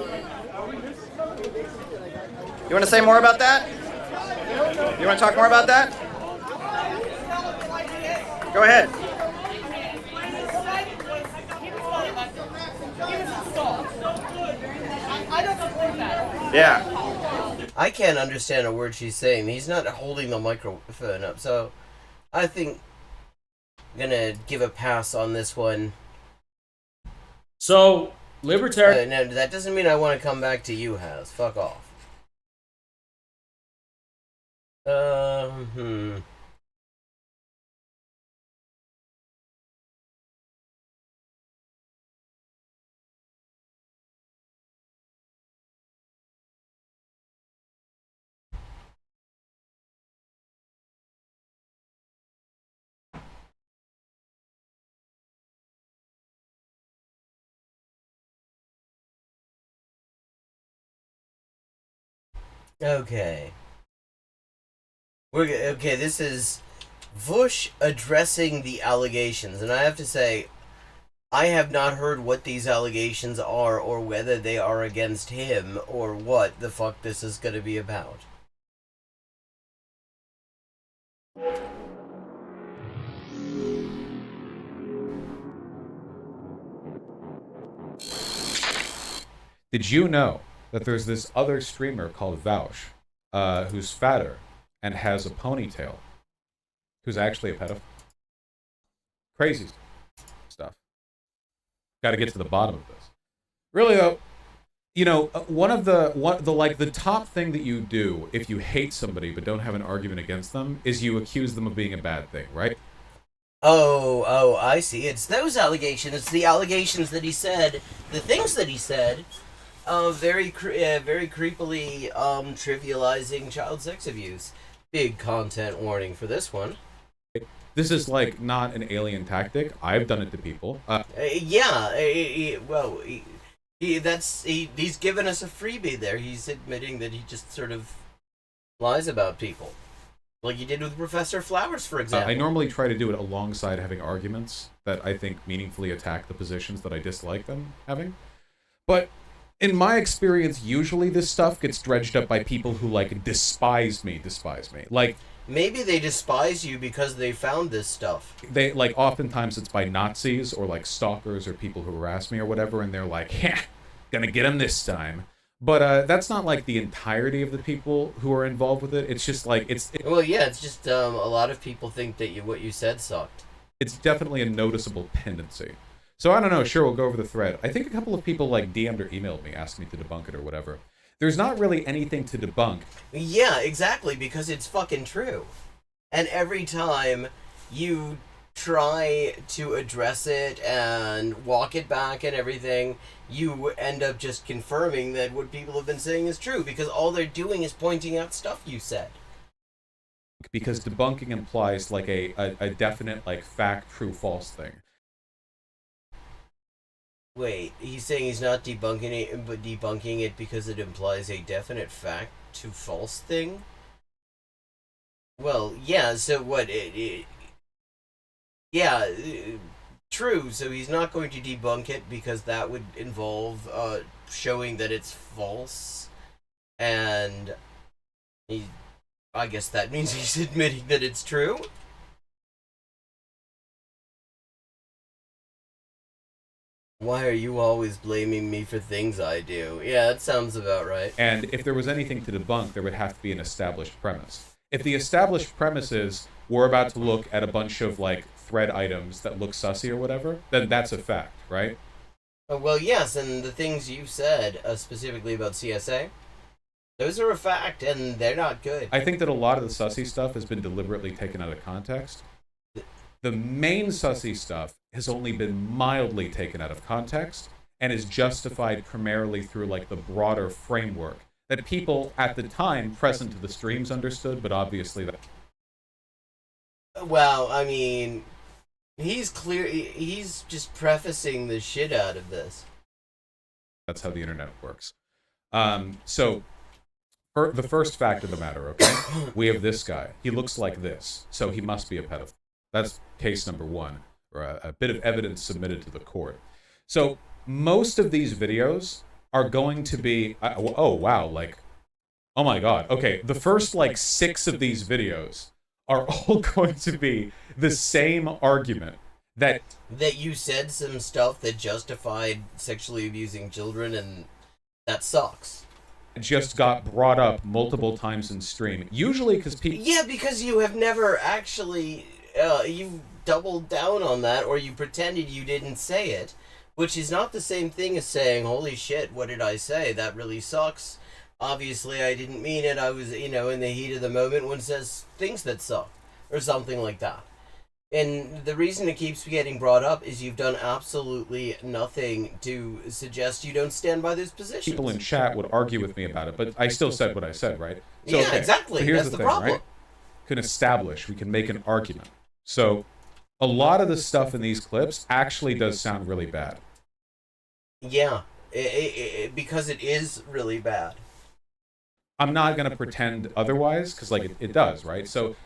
You want to say more about that? You want to talk more about that? Go ahead. Yeah. I can't understand a word she's saying. He's not holding the microphone up, so... I think I'm gonna give a pass on this one. So, libertarian... No, that doesn't mean I want to come back to you, Haz. Fuck off. Okay. Okay, this is Voosh addressing the allegations, and I have to say, I have not heard what these allegations are, or whether they are against him, or what the fuck this is gonna be about. Did you know that there's this other streamer called Voosh, who's fatter and has a ponytail, who's actually a pedophile? Crazy stuff. Got to get to the bottom of this. Really though, you know, one of the top thing that you do if you hate somebody but don't have an argument against them is you accuse them of being a bad thing, right? Oh, I see. It's those allegations. It's the allegations that he said, the things that he said, very creepily trivializing child sex abuse. Big content warning for this one. This is like not an alien tactic. I've done it to people. He's given us a freebie there. He's admitting that he just sort of lies about people. Like you did with Professor Flowers, for example. I normally try to do it alongside having arguments that I think meaningfully attack the positions that I dislike them having. But in my experience, usually this stuff gets dredged up by people who, like, despise me. Like, maybe they despise you because they found this stuff. They, like, oftentimes it's by Nazis or, like, stalkers or people who harass me or whatever, and they're like, "Heh, gonna get him this time." But that's not, like, the entirety of the people who are involved with it. It's just, like, Well, yeah, it's just a lot of people think that what you said sucked. It's definitely a noticeable tendency. So I don't know, sure, we'll go over the thread. I think a couple of people, like, DM'd or emailed me, asked me to debunk it or whatever. There's not really anything to debunk. Yeah, exactly, because it's fucking true. And every time you try to address it and walk it back and everything, you end up just confirming that what people have been saying is true, because all they're doing is pointing out stuff you said. Because debunking implies, like, a definite, like, fact, true, false thing. Wait, he's saying he's not debunking it, but debunking it because it implies a definite fact to false thing? Well, yeah, so what, true, so he's not going to debunk it because that would involve showing that it's false, and I guess that means he's admitting that it's true? Why are you always blaming me for things I do? Yeah, that sounds about right. And if there was anything to debunk, there would have to be an established premise. If the established premise is we're about to look at a bunch of, like, thread items that look sussy or whatever, then that's a fact, right? Well, yes, and the things you said, specifically about CSA, those are a fact, and they're not good. I think that a lot of the sussy stuff has been deliberately taken out of context. The main sussy stuff has only been mildly taken out of context and is justified primarily through, like, the broader framework that people at the time present to the streams understood, but obviously that... Well, I mean, he's just prefacing the shit out of this. That's how the internet works. So, the first fact of the matter, okay? We have this guy. He looks like this, so he must be a pedophile. That's case number one, or a bit of evidence submitted to the court. So most of these videos are going to be, oh wow, like, oh my god. Okay, the first, like, 6 of these videos are all going to be the same argument that you said some stuff that justified sexually abusing children, and that sucks. Just got brought up multiple times in stream. Usually because people... Yeah, because you have never actually... you doubled down on that, or you pretended you didn't say it, which is not the same thing as saying, holy shit, what did I say? That really sucks. Obviously, I didn't mean it. I was, in the heat of the moment. One says things that suck, or something like that. And the reason it keeps getting brought up is you've done absolutely nothing to suggest you don't stand by those positions. People in chat would argue with me about it, but I still said what I said, right? So, yeah, okay. Exactly. So here's that's the thing, problem. Right? We can establish, we can make an argument. So, a lot of the stuff in these clips actually does sound really bad. Yeah, because it is really bad. I'm not going to pretend otherwise, because, like, it does, right? So,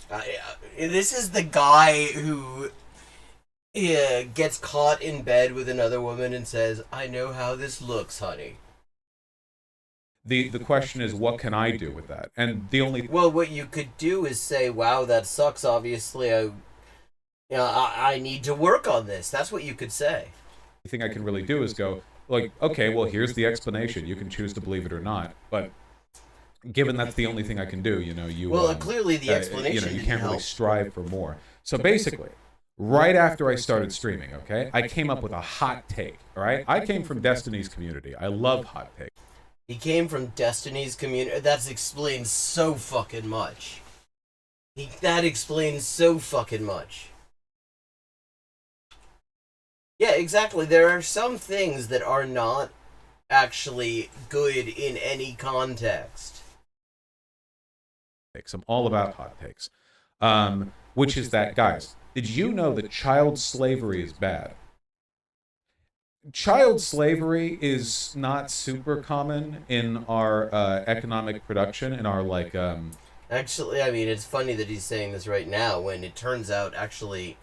this is the guy who gets caught in bed with another woman and says, I know how this looks, honey. The question is, what can I do with that? And the only... Well, what you could do is say, wow, that sucks, obviously, I need to work on this. That's what you could say. The thing I can really do is go, like, okay, well, here's the explanation. You can choose to believe it or not. But given that's the only thing I can do, clearly the explanation you didn't can't really help. strive for more. So basically, right after I started streaming, okay, I came up with a hot take. All right, I came from Destiny's community. I love hot takes. He came from Destiny's community. That explains so fucking much. That explains so fucking much. Yeah, exactly. There are some things that are not actually good in any context. I'm all about hot takes. Which is that, guys, did you know that child slavery is bad? Child slavery is not super common in our economic production, in our, like... Actually, I mean, it's funny that he's saying this right now when it turns out, actually,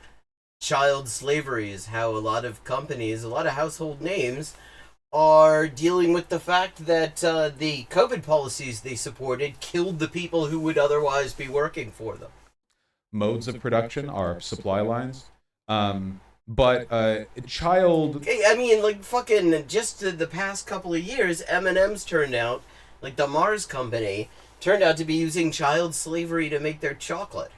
child slavery is how a lot of companies, a lot of household names, are dealing with the fact that the COVID policies they supported killed the people who would otherwise be working for them. Modes of production are supply lines. But child... I mean, like, fucking, just the past couple of years, M&M's turned out, like, the Mars company, turned out to be using child slavery to make their chocolate.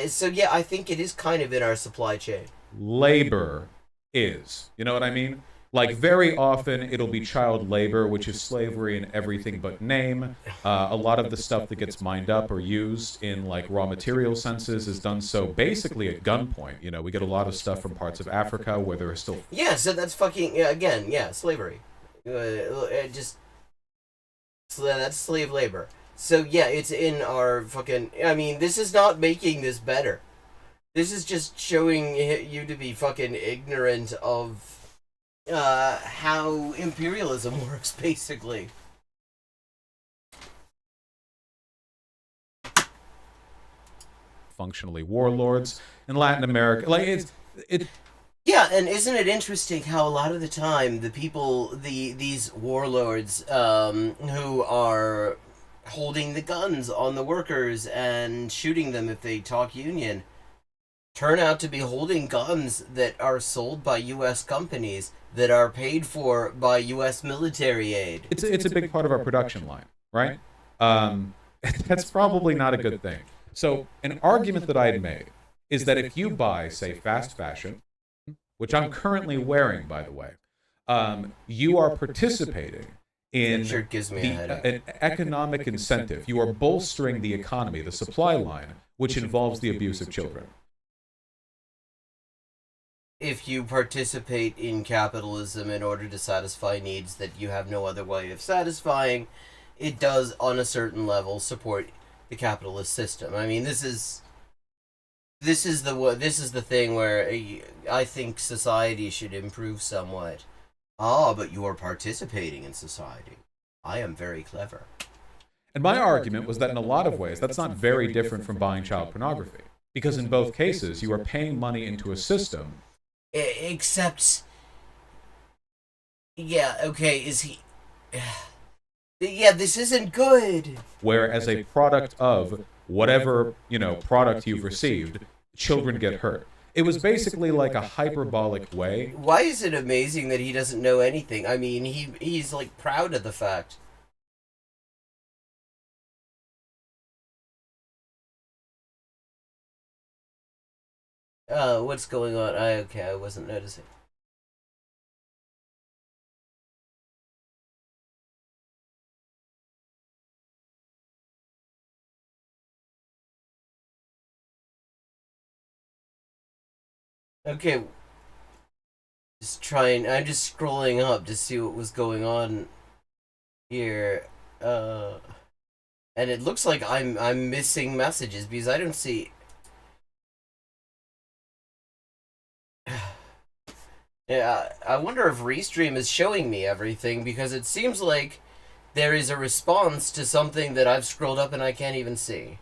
So, yeah, I think it is kind of in our supply chain. Labor is. You know what I mean? Like, very often it'll be child labor, which is slavery in everything but name. A lot of the stuff that gets mined up or used in, like, raw material senses is done so basically at gunpoint. You know, we get a lot of stuff from parts of Africa where there are still... Yeah, so that's fucking, again, yeah, slavery. That's slave labor. So, yeah, it's in our fucking... I mean, this is not making this better. This is just showing you to be fucking ignorant of... how imperialism works, basically. Functionally warlords in Latin America. Like, it. Yeah, and isn't it interesting how a lot of the time the people, these warlords, who are holding the guns on the workers and shooting them if they talk union, turn out to be holding guns that are sold by U.S. companies that are paid for by U.S. military aid. It's a big part of our production line, right? That's probably not a good thing. So an argument that I'd made is that if you buy, say, fast fashion, which I'm currently wearing, by the way, you are participating in That shirt gives me a headache. an economic incentive. You are bolstering the economy, the supply line, which involves the abuse of children. If you participate in capitalism in order to satisfy needs that you have no other way of satisfying, it does, on a certain level, support the capitalist system. I mean, this is the thing where I think society should improve somewhat. Ah, but you are participating in society. I am very clever. And my argument was that in a lot of ways, that's not very different from buying child pornography. Because in both cases, you are paying money into a system. Except... Yeah, okay, is he... Yeah, this isn't good. Where as a product of whatever, product you've received, children get hurt. It was basically like a hyperbolic way. Why is it amazing that he doesn't know anything? I mean, he's like proud of the fact. What's going on? I wasn't noticing. Okay. I'm just scrolling up to see what was going on here. And it looks like I'm missing messages because I don't see... Yeah, I wonder if Restream is showing me everything, because it seems like there is a response to something that I've scrolled up and I can't even see.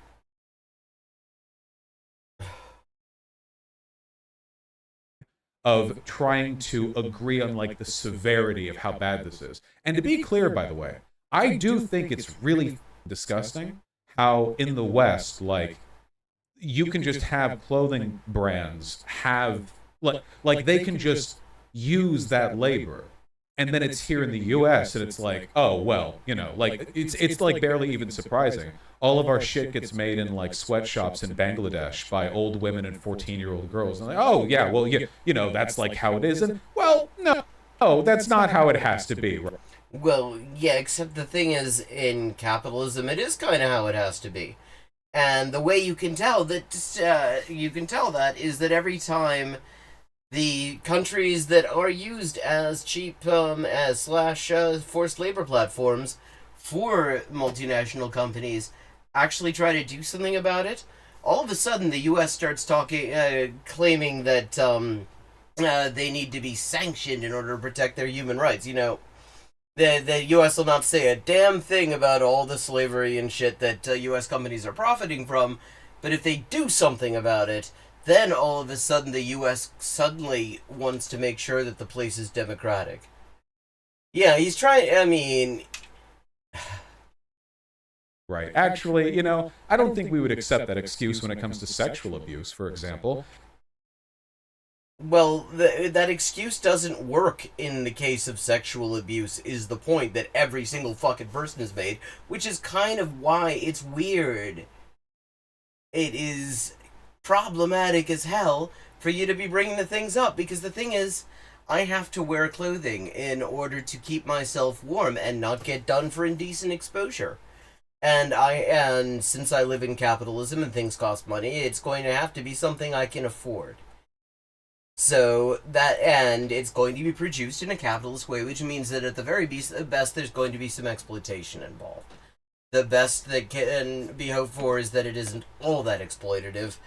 Of trying to agree on, like, the severity of how bad this is. And to be clear, by the way, I do think it's really disgusting how in the West, like, you can just have clothing brands have, like they can just use that labor. And then it's here in the US and it's like, oh, well, you know, like it's like barely even surprising. All of our shit gets made in like sweatshops in Bangladesh by old women and 14-year-old girls. And like, oh, yeah, well, you know, that's like how it is. And well, no, that's not how it has to be. Right? Well, yeah, except the thing is, in capitalism, it is kind of how it has to be. And the way you can tell that is that every time the countries that are used as cheap as slash forced labor platforms for multinational companies actually try to do something about it, all of a sudden the U.S. starts claiming that they need to be sanctioned in order to protect their human rights. You know, the U.S. will not say a damn thing about all the slavery and shit that U.S. companies are profiting from, but if they do something about it, then all of a sudden the U.S. suddenly wants to make sure that the place is democratic. Yeah, he's trying, I mean... Right. Actually, you know, I don't think we would accept that excuse when it comes to sexual abuse, for example. Well, that excuse doesn't work in the case of sexual abuse, is the point that every single fucking person has made, which is kind of why it's weird. It is problematic as hell for you to be bringing the things up, because the thing is, I have to wear clothing in order to keep myself warm and not get done for indecent exposure. And since I live in capitalism and things cost money, it's going to have to be something I can afford. So and it's going to be produced in a capitalist way, which means that at the very best there's going to be some exploitation involved. The best that can be hoped for is that it isn't all that exploitative,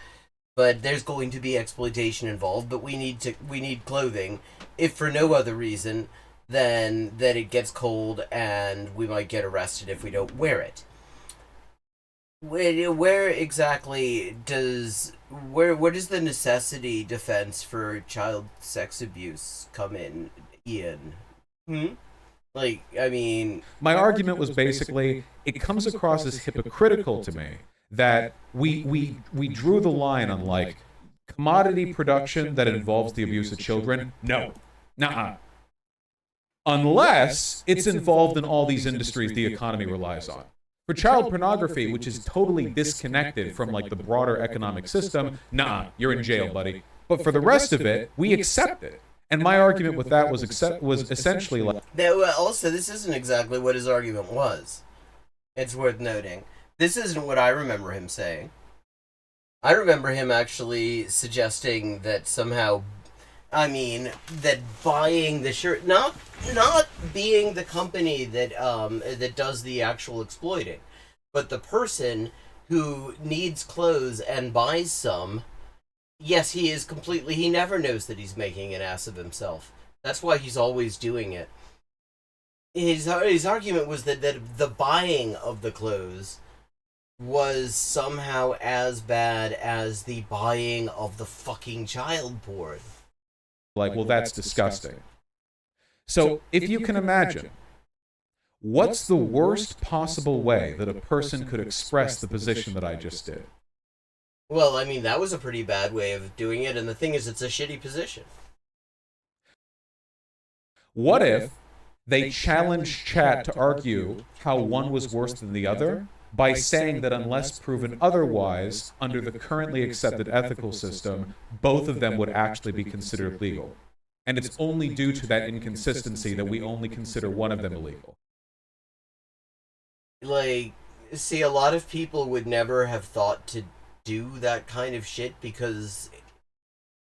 but there's going to be exploitation involved. But we need clothing, if for no other reason than that it gets cold and we might get arrested if we don't wear it. Where exactly does the necessity defense for child sex abuse come in, Ian? Like, I mean... My argument was basically, it comes across as hypocritical to me that we drew the line on, like, commodity production that involves the abuse of children. No. Nuh-uh. Unless it's involved in all these industries the economy relies on. For child pornography, which is totally disconnected from, like, the broader economic system, nah, you're in jail, buddy. But for the rest of it, we accept it. And my argument with that was essentially like... Also, this isn't exactly what his argument was. It's worth noting. This isn't what I remember him saying. I remember him actually suggesting that somehow... that buying the shirt... Not being the company that does the actual exploiting, but the person who needs clothes and buys some... Yes, he never knows that he's making an ass of himself. That's why he's always doing it. His argument was that the buying of the clothes was somehow as bad as the buying of the fucking child porn. Like, well, that's disgusting. So, if you can imagine, what's the worst possible way that a person could express the position that I just did? Well, I mean, that was a pretty bad way of doing it, and the thing is, it's a shitty position. What if they challenged chat to argue how one was worse than the other by saying that unless proven otherwise, under the currently accepted ethical system, both of them would actually be considered legal? And it's only due to that inconsistency that we only consider one of them illegal. Like, see, a lot of people would never have thought to do that kind of shit because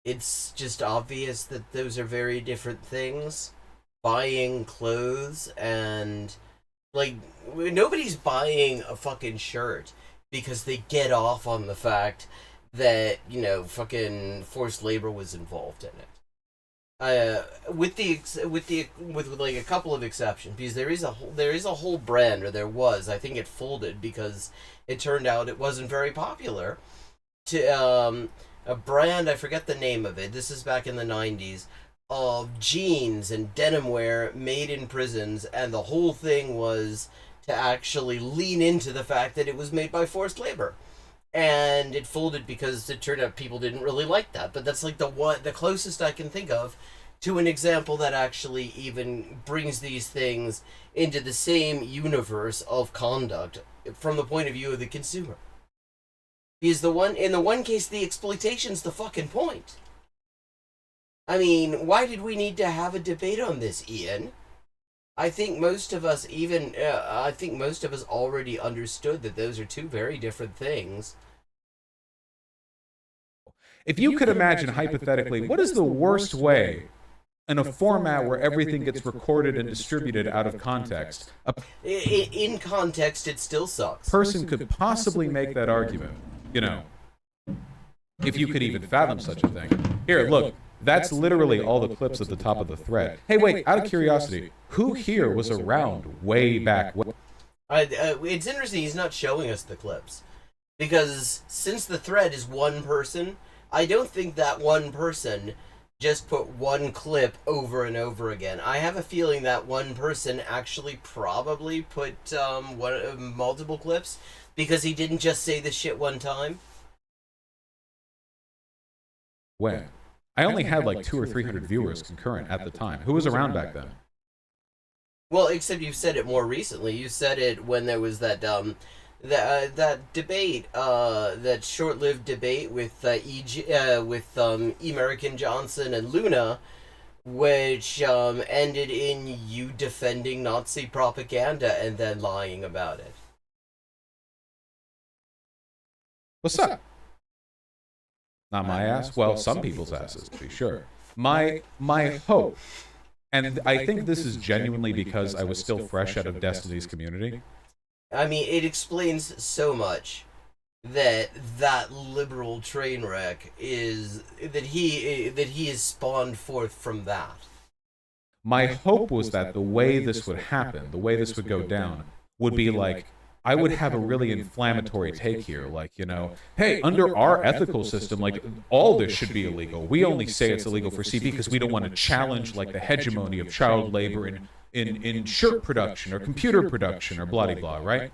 it's just obvious that those are very different things. Buying clothes and, like, nobody's buying a fucking shirt because they get off on the fact that, you know, fucking forced labor was involved in it. With like a couple of exceptions, because there is a whole brand, or there was. I think it folded because it turned out it wasn't very popular. To a brand, I forget the name of it. This is back in the 90s, of jeans and denim wear made in prisons, and the whole thing was to actually lean into the fact that it was made by forced labor. And it folded because it turned out people didn't really like that. But that's like the closest I can think of to an example that actually even brings these things into the same universe of conduct from the point of view of the consumer. Because in the one case, the exploitation's the fucking point. I mean, why did we need to have a debate on this, Ian? I think most of us already understood that those are two very different things. If you could imagine hypothetically, what is the worst way in a format where everything gets recorded and distributed out of context, a In context, it still sucks. person could possibly make that argument, you know, if you could even fathom such a thing. Here, look, that's literally all the clips at the top of the thread. Hey, wait, out of curiosity, who here was around way back when? It's interesting he's not showing us the clips. Because since the thread is one person, I don't think that one person just put one clip over and over again. I have a feeling that one person actually probably put multiple clips because he didn't just say this shit one time. When? I only had like 200 or 300 viewers concurrent at the time. Who was around back then? Well, except you've said it more recently. You said it when there was that that debate, that short-lived debate with American Johnson and Luna, which ended in you defending Nazi propaganda and then lying about it. What's up? Not my ass. Well, some people's asses, to be sure. My hope, and I think this is genuinely because I was still fresh out of Destiny's community. I mean, it explains so much that liberal train wreck is that he is spawned forth from that. My hope was that the way this would happen, the way this would go down, would be like, I would have a really inflammatory take here, like, you know, hey, under our ethical system, like, all this should be illegal. We only say it's illegal for CB because we don't want to challenge, like, the hegemony of child labor in shirt production or computer production or blah-de-blah, right?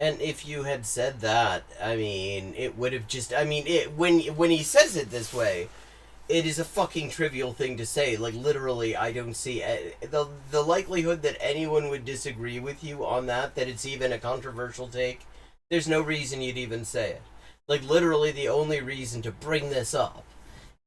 And if you had said that, I mean, it would have just, I mean, when he says it this way, it is a fucking trivial thing to say. Like, literally, I don't see the likelihood that anyone would disagree with you on that it's even a controversial take. There's no reason you'd even say it. Like, literally, the only reason to bring this up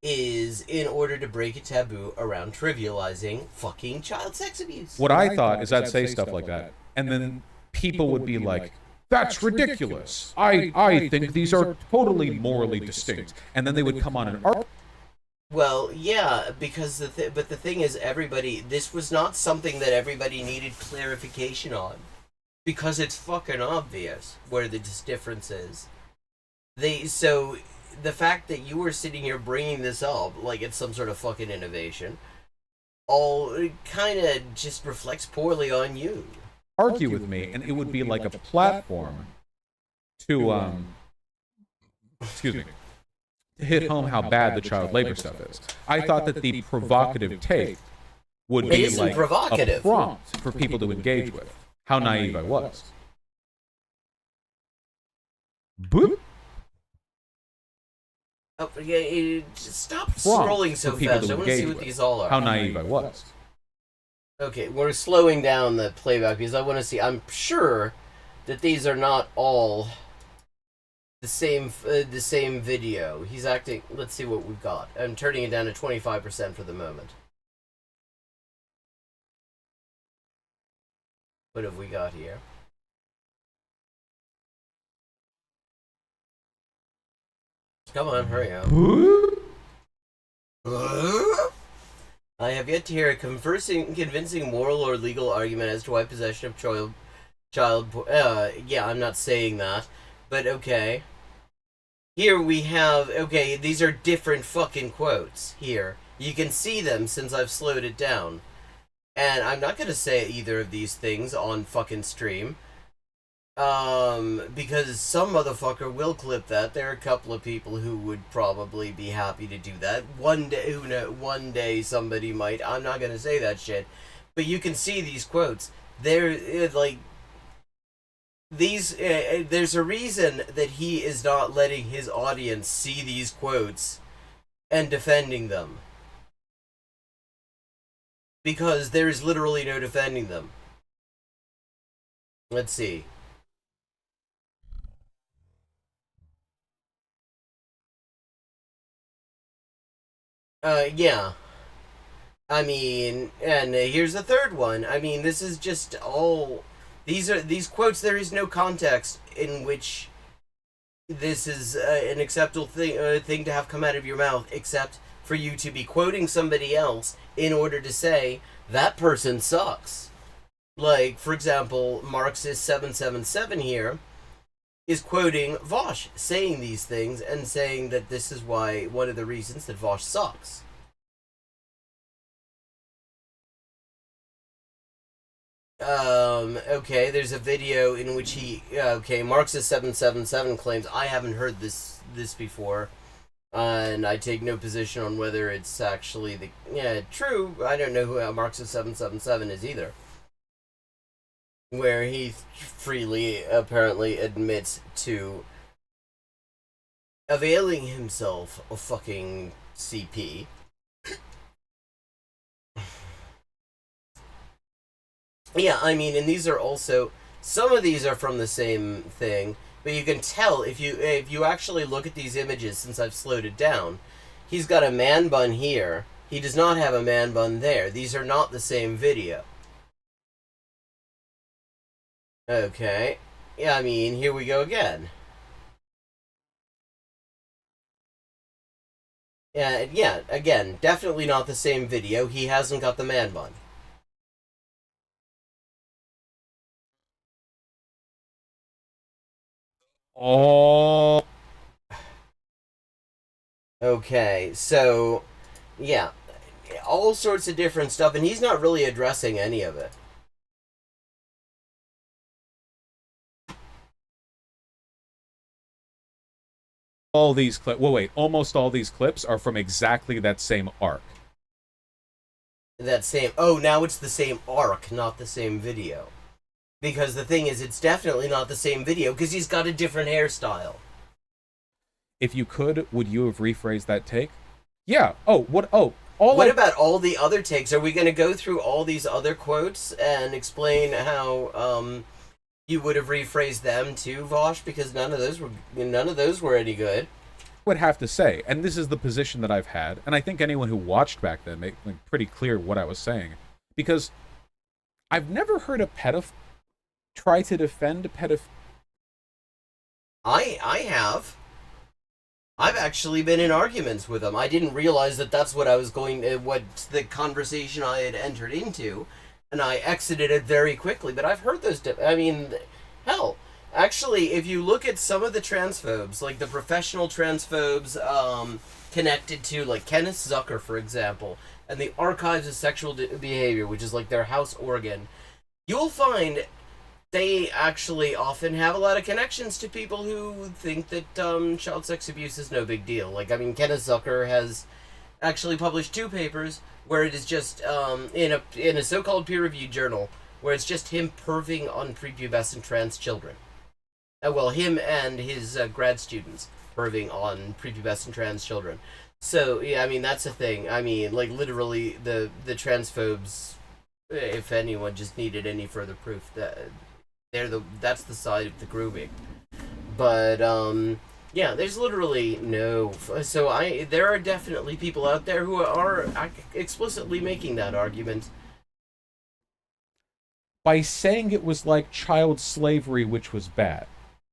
is in order to break a taboo around trivializing fucking child sex abuse. What I thought is I'd say stuff like that, and then people would be like, that's ridiculous. I think these are totally morally distinct. And then they would come on and argue. Well, yeah, because but the thing is, this was not something that everybody needed clarification on, because it's fucking obvious where the difference is. So the fact that you were sitting here bringing this up like it's some sort of fucking innovation, all kind of just reflects poorly on you. Argue with me, and it would be like a platform to excuse me, to hit home how bad the child labor stuff is. I thought that the provocative take would be like a prompt for people to engage with. How naive I was. Boop. Oh, yeah, stop scrolling so fast. I want to see what these all are. How naive I was. Okay, we're slowing down the playback because I want to see. I'm sure that these are not all the same video. He's acting. Let's see what we've got. I'm turning it down to 25% for the moment. What have we got here? Come on, hurry up. I have yet to hear a convincing moral or legal argument as to why possession of yeah, I'm not saying that, but okay. Here we have, okay, these are different fucking quotes here. You can see them since I've slowed it down. And I'm not gonna say either of these things on fucking stream. Because some motherfucker will clip that. There are a couple of people who would probably be happy to do that. One day somebody might. I'm not gonna say that shit. But you can see these quotes. They're like these. There's a reason that he is not letting his audience see these quotes and defending them. because there is literally no defending them. Let's see. Yeah. I mean, and here's the third one. I mean, this is just all. These quotes. There is no context in which this is an acceptable thing to have come out of your mouth, except for you to be quoting somebody else in order to say that person sucks. Like, for example, Marxist 777 here is quoting Voosh saying these things and saying that this is why one of the reasons that Voosh sucks. Okay, there's a video in which he, okay, Marxist777 claims, I haven't heard this before, and I take no position on whether it's actually true. I don't know who Marxist777 is either. Where he freely, apparently, admits to availing himself of fucking CP. Yeah, I mean, and these are also, some of these are from the same thing, but you can tell if you actually look at these images, since I've slowed it down, he's got a man bun here. He does not have a man bun there. These are not the same video. Okay. Yeah, I mean, here we go again. Yeah, again, definitely not the same video. He hasn't got the man bun. Oh. Okay, so, yeah, all sorts of different stuff, and he's not really addressing any of it. All these clips. Well, wait. Almost all these clips are from exactly that same arc. That same. Oh, now it's the same arc, not the same video. Because the thing is, it's definitely not the same video because he's got a different hairstyle. If you could, would you have rephrased that take? Yeah. Oh, what? Oh, what about all the other takes? Are we going to go through all these other quotes and explain how you would have rephrased them too, Voosh? Because none of those were any good. Would have to say, and this is the position that I've had, and I think anyone who watched back then made pretty clear what I was saying, because I've never heard a pedophile try to defend pedophile. I have. I've actually been in arguments with him. I didn't realize that that's what I was what the conversation I had entered into, and I exited it very quickly. But I've heard those. I mean, hell, actually, if you look at some of the transphobes, like the professional transphobes, connected to like Kenneth Zucker, for example, and the Archives of Sexual Behavior, which is like their house organ, you'll find they actually often have a lot of connections to people who think that child sex abuse is no big deal. Like, I mean, Kenneth Zucker has actually published 2 papers where it is just in a so-called peer-reviewed journal where it's just him perving on prepubescent trans children. Well, him and his grad students perving on prepubescent trans children. So yeah, I mean that's a thing. I mean, like literally, the transphobes, if anyone just needed any further proof that. That's the side of the grooming, but yeah, there's literally no. So there are definitely people out there who are explicitly making that argument By saying it was like child slavery, which was bad.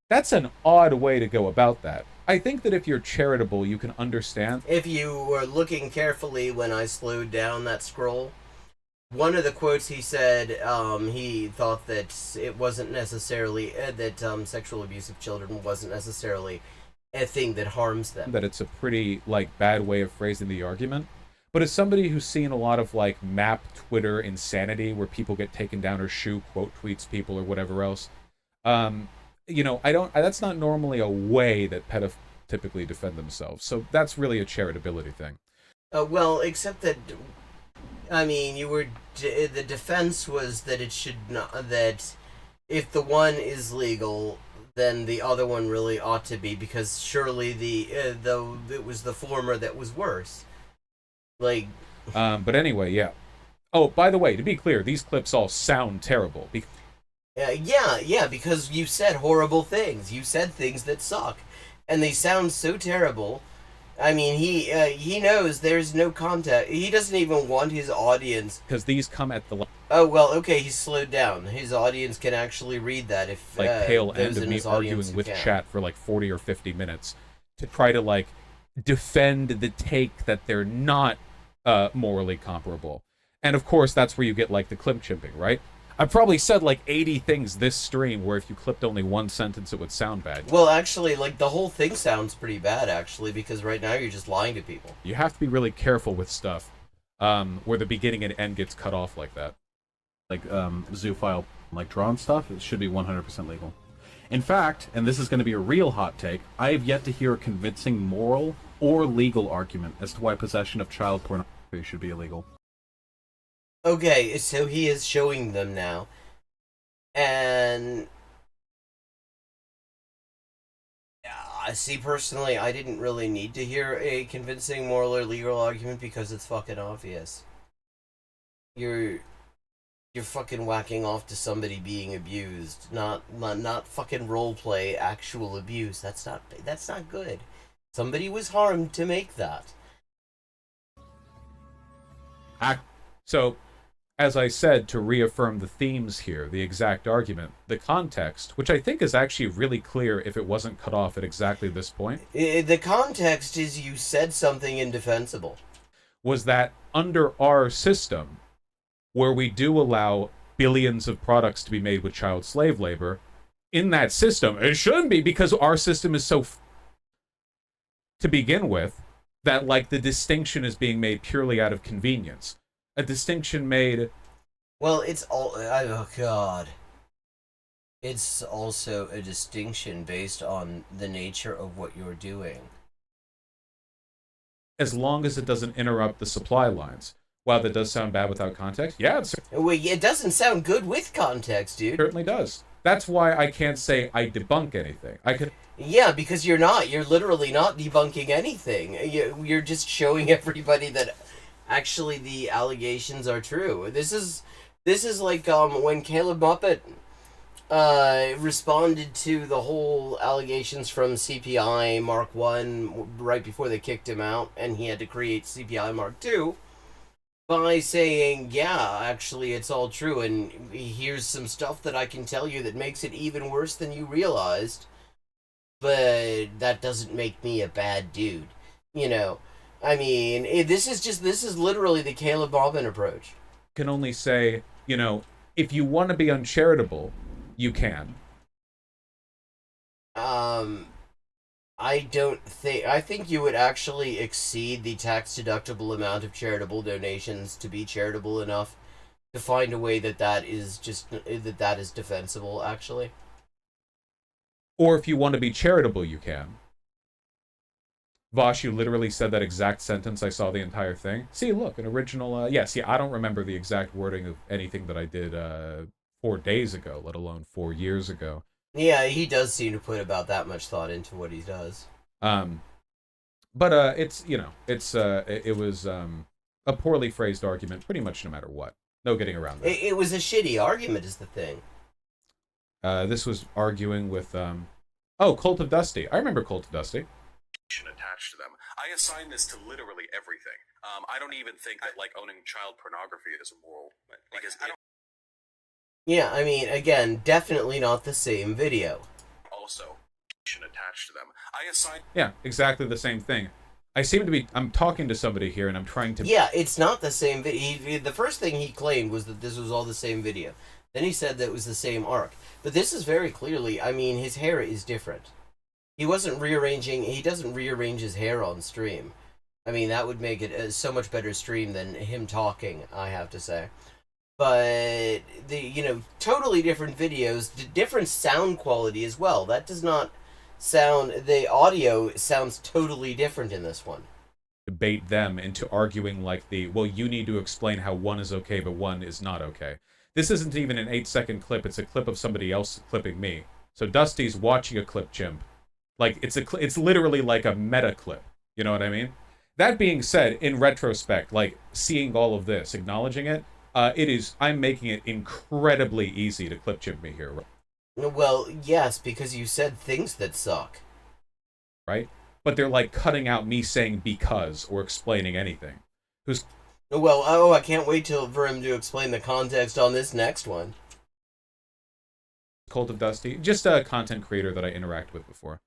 That's an odd way to go about that. I think that if you're charitable, you can understand. If you were looking carefully when I slowed down that scroll, one of the quotes he said, he thought that it wasn't necessarily, that sexual abuse of children wasn't necessarily a thing that harms them. That it's a pretty, like, bad way of phrasing the argument. But as somebody who's seen a lot of, like, map Twitter insanity where people get taken down or shoe quote tweets people or whatever else, you know, that's not normally a way that pedophiles typically defend themselves. So that's really a charitability thing. Well, except that, I mean, the defense was that it should not, that if the one is legal, then the other one really ought to be, because surely it was the former that was worse. Like, but anyway, yeah. Oh, by the way, to be clear, these clips all sound terrible. Yeah, because you said horrible things. You said things that suck, and they sound so terrible. I mean, he knows there's no context. He doesn't even want his audience. Because these come at the Oh well, okay, he's slowed down. His audience can actually read that if tail those end of in me his audience arguing with can. chat for like 40 or 50 minutes to try to like defend the take that they're not morally comparable. And of course, that's where you get like the clip chimping, right? I've probably said like 80 things this stream where if you clipped only one sentence, it would sound bad. Well, actually, like the whole thing sounds pretty bad, actually, because right now you're just lying to people. You have to be really careful with stuff where the beginning and end gets cut off like that. Like zoophile, like drawn stuff, it should be 100% legal. In fact, and this is going to be a real hot take, I have yet to hear a convincing moral or legal argument as to why possession of child pornography should be illegal. Okay, so he is showing them now, and see, personally, I didn't really need to hear a convincing moral or legal argument because it's fucking obvious. You're fucking whacking off to somebody being abused, not fucking roleplay actual abuse. That's not good. Somebody was harmed to make that. So, as I said, to reaffirm the themes here, the exact argument, the context, which I think is actually really clear if it wasn't cut off at exactly this point. The context is you said something indefensible. Was that under our system, where we do allow billions of products to be made with child slave labor, in that system, it shouldn't be because our system is so to begin with, that like the distinction is being made purely out of convenience. A distinction made... Well, it's all... Oh, God. It's also a distinction based on the nature of what you're doing. As long as it doesn't interrupt the supply lines. Wow, that does sound bad without context. Yeah, Wait, it doesn't sound good with context, dude. It certainly does. That's why I can't say I debunk anything. I could... Yeah, because you're not. You're literally not debunking anything. You're just showing everybody that actually the allegations are true. This is like when Caleb Muppet responded to the whole allegations from CPI Mark 1 right before they kicked him out, and he had to create CPI Mark 2 by saying, yeah, actually it's all true, and here's some stuff that I can tell you that makes it even worse than you realized, but that doesn't make me a bad dude. You know, I mean, this is literally the Caleb Muppet approach. Can only say, you know, if you want to be uncharitable, you can. I think you would actually exceed the tax-deductible amount of charitable donations to be charitable enough to find a way that is defensible, actually. Or if you want to be charitable, you can. Voosh, you literally said that exact sentence. I saw the entire thing. See, look, an original... I don't remember the exact wording of anything that I did 4 days ago, let alone 4 years ago. Yeah, he does seem to put about that much thought into what he does. But it's, you know, it was a poorly phrased argument pretty much no matter what. No getting around that. It was a shitty argument is the thing. This was arguing with, Cult of Dusty. I remember Cult of Dusty. Attached to them. I assign this to literally everything. I don't even think that, like, owning child pornography is immoral. Because Yeah, I mean, again, definitely not the same video. also attached to them. I assign... Yeah, exactly the same thing. I'm talking to somebody here and I'm trying to... Yeah, it's not the same video. The first thing he claimed was that this was all the same video. Then he said that it was the same arc. But this is very clearly, I mean, his hair is different. He doesn't rearrange his hair on stream. I mean, that would make it a so much better stream than him talking, I have to say. But, totally different videos, different sound quality as well. That does not sound, the audio sounds totally different in this one. Debate them into arguing like you need to explain how one is okay, but one is not okay. This isn't even an 8-second clip, it's a clip of somebody else clipping me. So Dusty's watching a clip chimp. Like, it's literally like a meta clip. You know what I mean? That being said, in retrospect, like, seeing all of this, acknowledging it, I'm making it incredibly easy to clip chimp me here, Well, yes, because you said things that suck. right? But they're like cutting out me saying because or explaining anything. Who's Well, oh, I can't wait for him to explain the context on this next one. Cult of Dusty? Just a content creator that I interact with before.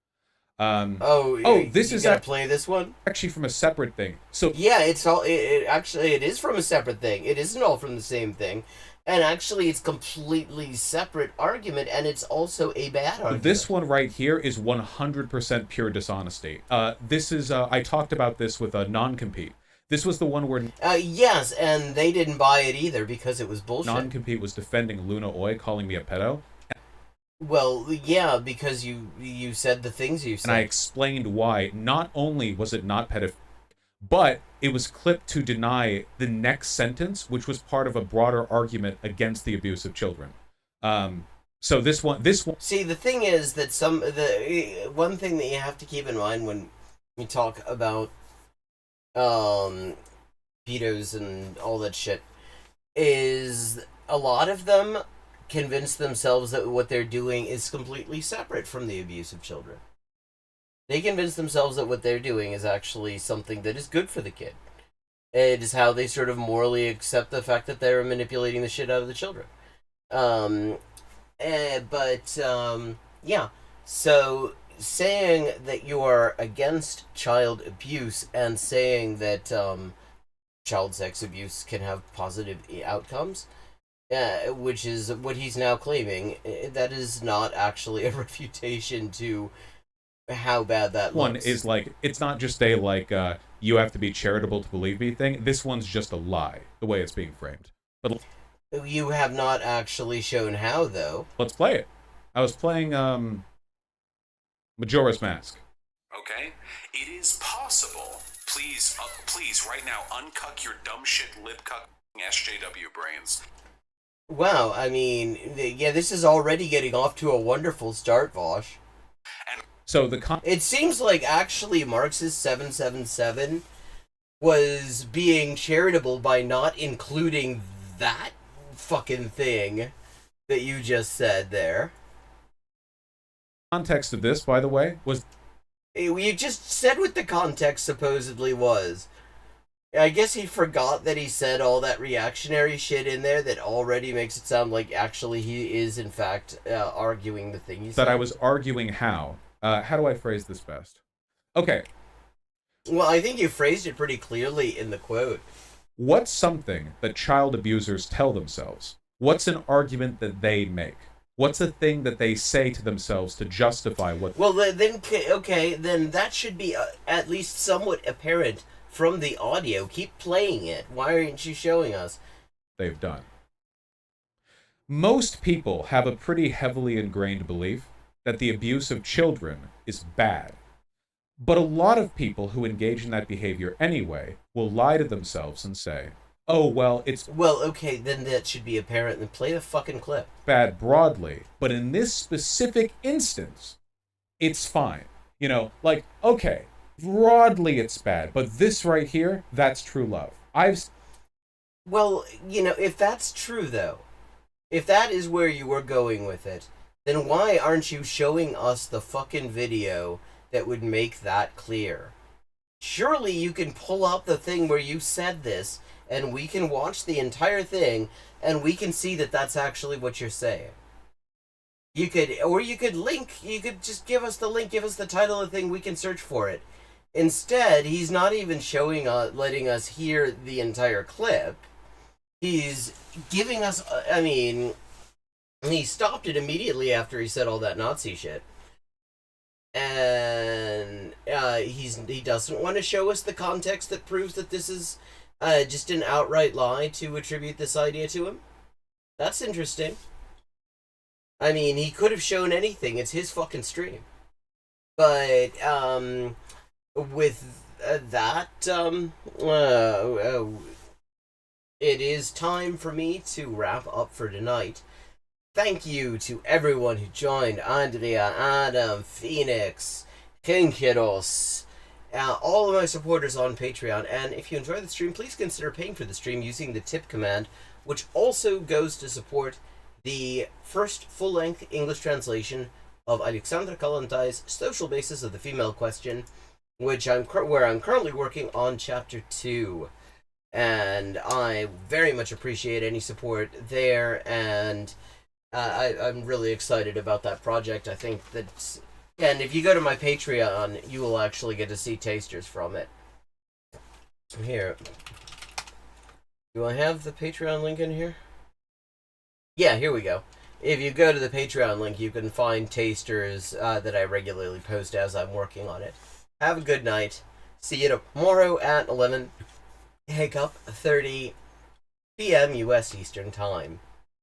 This you is gotta play this one. actually from a separate thing. So Yeah, it's all. It is from a separate thing. It isn't all from the same thing, and actually, it's completely separate argument, and it's also a bad argument. this one right here is 100% pure dishonesty. This is I talked about this with a non-compete. This was the one where Yes, and they didn't buy it either because it was bullshit. non-compete was defending Luna Oi, calling me a pedo. Well, yeah, because you said the things you said. And I explained why. Not only was it not pedophilic, but it was clipped to deny the next sentence, which was part of a broader argument against the abuse of children. So this one. See, the thing is that one thing that you have to keep in mind when you talk about pedos and all that shit is a lot of them convince themselves that what they're doing is completely separate from the abuse of children. They convince themselves that what they're doing is actually something that is good for the kid. It is how they sort of morally accept the fact that they're manipulating the shit out of the children. Yeah. So saying that you are against child abuse and saying that child sex abuse can have positive outcomes, which is what he's now claiming, that is not actually a refutation to how bad that One looks. is like, it's not just a like you have to be charitable to believe me thing. This one's just a lie, the way it's being framed. But You have not actually shown how, though. let's play it. I was playing Majora's Mask. Okay? It is possible. Please, right now, uncuck your dumb shit lip-cucking SJW brains. Wow, I mean, yeah, this is already getting off to a wonderful start, Voosh. So It seems like actually Marx's 777 was being charitable by not including that fucking thing that you just said there. context of this, by the way, was You just said what the context supposedly was. I guess he forgot that he said all that reactionary shit in there that already makes it sound like actually he is in fact arguing the thing he said. that I was arguing how. How do I phrase this best? Okay, Well, I think you phrased it pretty clearly in the quote. what's something that child abusers tell themselves? What's an argument that they make? What's a thing that they say to themselves to justify what Well, then that should be at least somewhat apparent from the audio. Keep playing it. Why aren't you showing us? they've done? Most people have a pretty heavily ingrained belief that the abuse of children is bad. But a lot of people who engage in that behavior anyway will lie to themselves and say, oh, well, it's Well, okay, then that should be apparent. Then play the fucking clip. bad broadly, but in this specific instance, it's fine. You know, like, okay, broadly it's bad, but this right here, that's true love. Well, if that's true, though, if that is where you were going with it, then why aren't you showing us the fucking video that would make that clear? Surely you can pull up the thing where you said this, and we can watch the entire thing, and we can see that that's actually what you're saying. You could just give us the link, give us the title of the thing, we can search for it. Instead, he's not even letting us hear the entire clip. He's giving us, he stopped it immediately after he said all that Nazi shit. And he doesn't want to show us the context that proves that this is just an outright lie to attribute this idea to him. That's interesting. I mean, he could have shown anything. It's his fucking stream. But with that, it is time for me to wrap up for tonight. Thank you to everyone who joined. Andrea, Adam, Phoenix, Kinkiros, all of my supporters on Patreon. And if you enjoy the stream, please consider paying for the stream using the tip command which also goes to support the first full-length English translation of Alexandra Kollontais' Social Basis of the Female Question, where I'm currently working on Chapter 2. And I very much appreciate any support there, and I'm really excited about that project. I think that, and if you go to my Patreon, you will actually get to see tasters from it. Here. Do I have the Patreon link in here? Yeah, here we go. If you go to the Patreon link, you can find tasters that I regularly post as I'm working on it. Have a good night. See you tomorrow at 11. Hiccup 30 p.m. U.S. Eastern Time.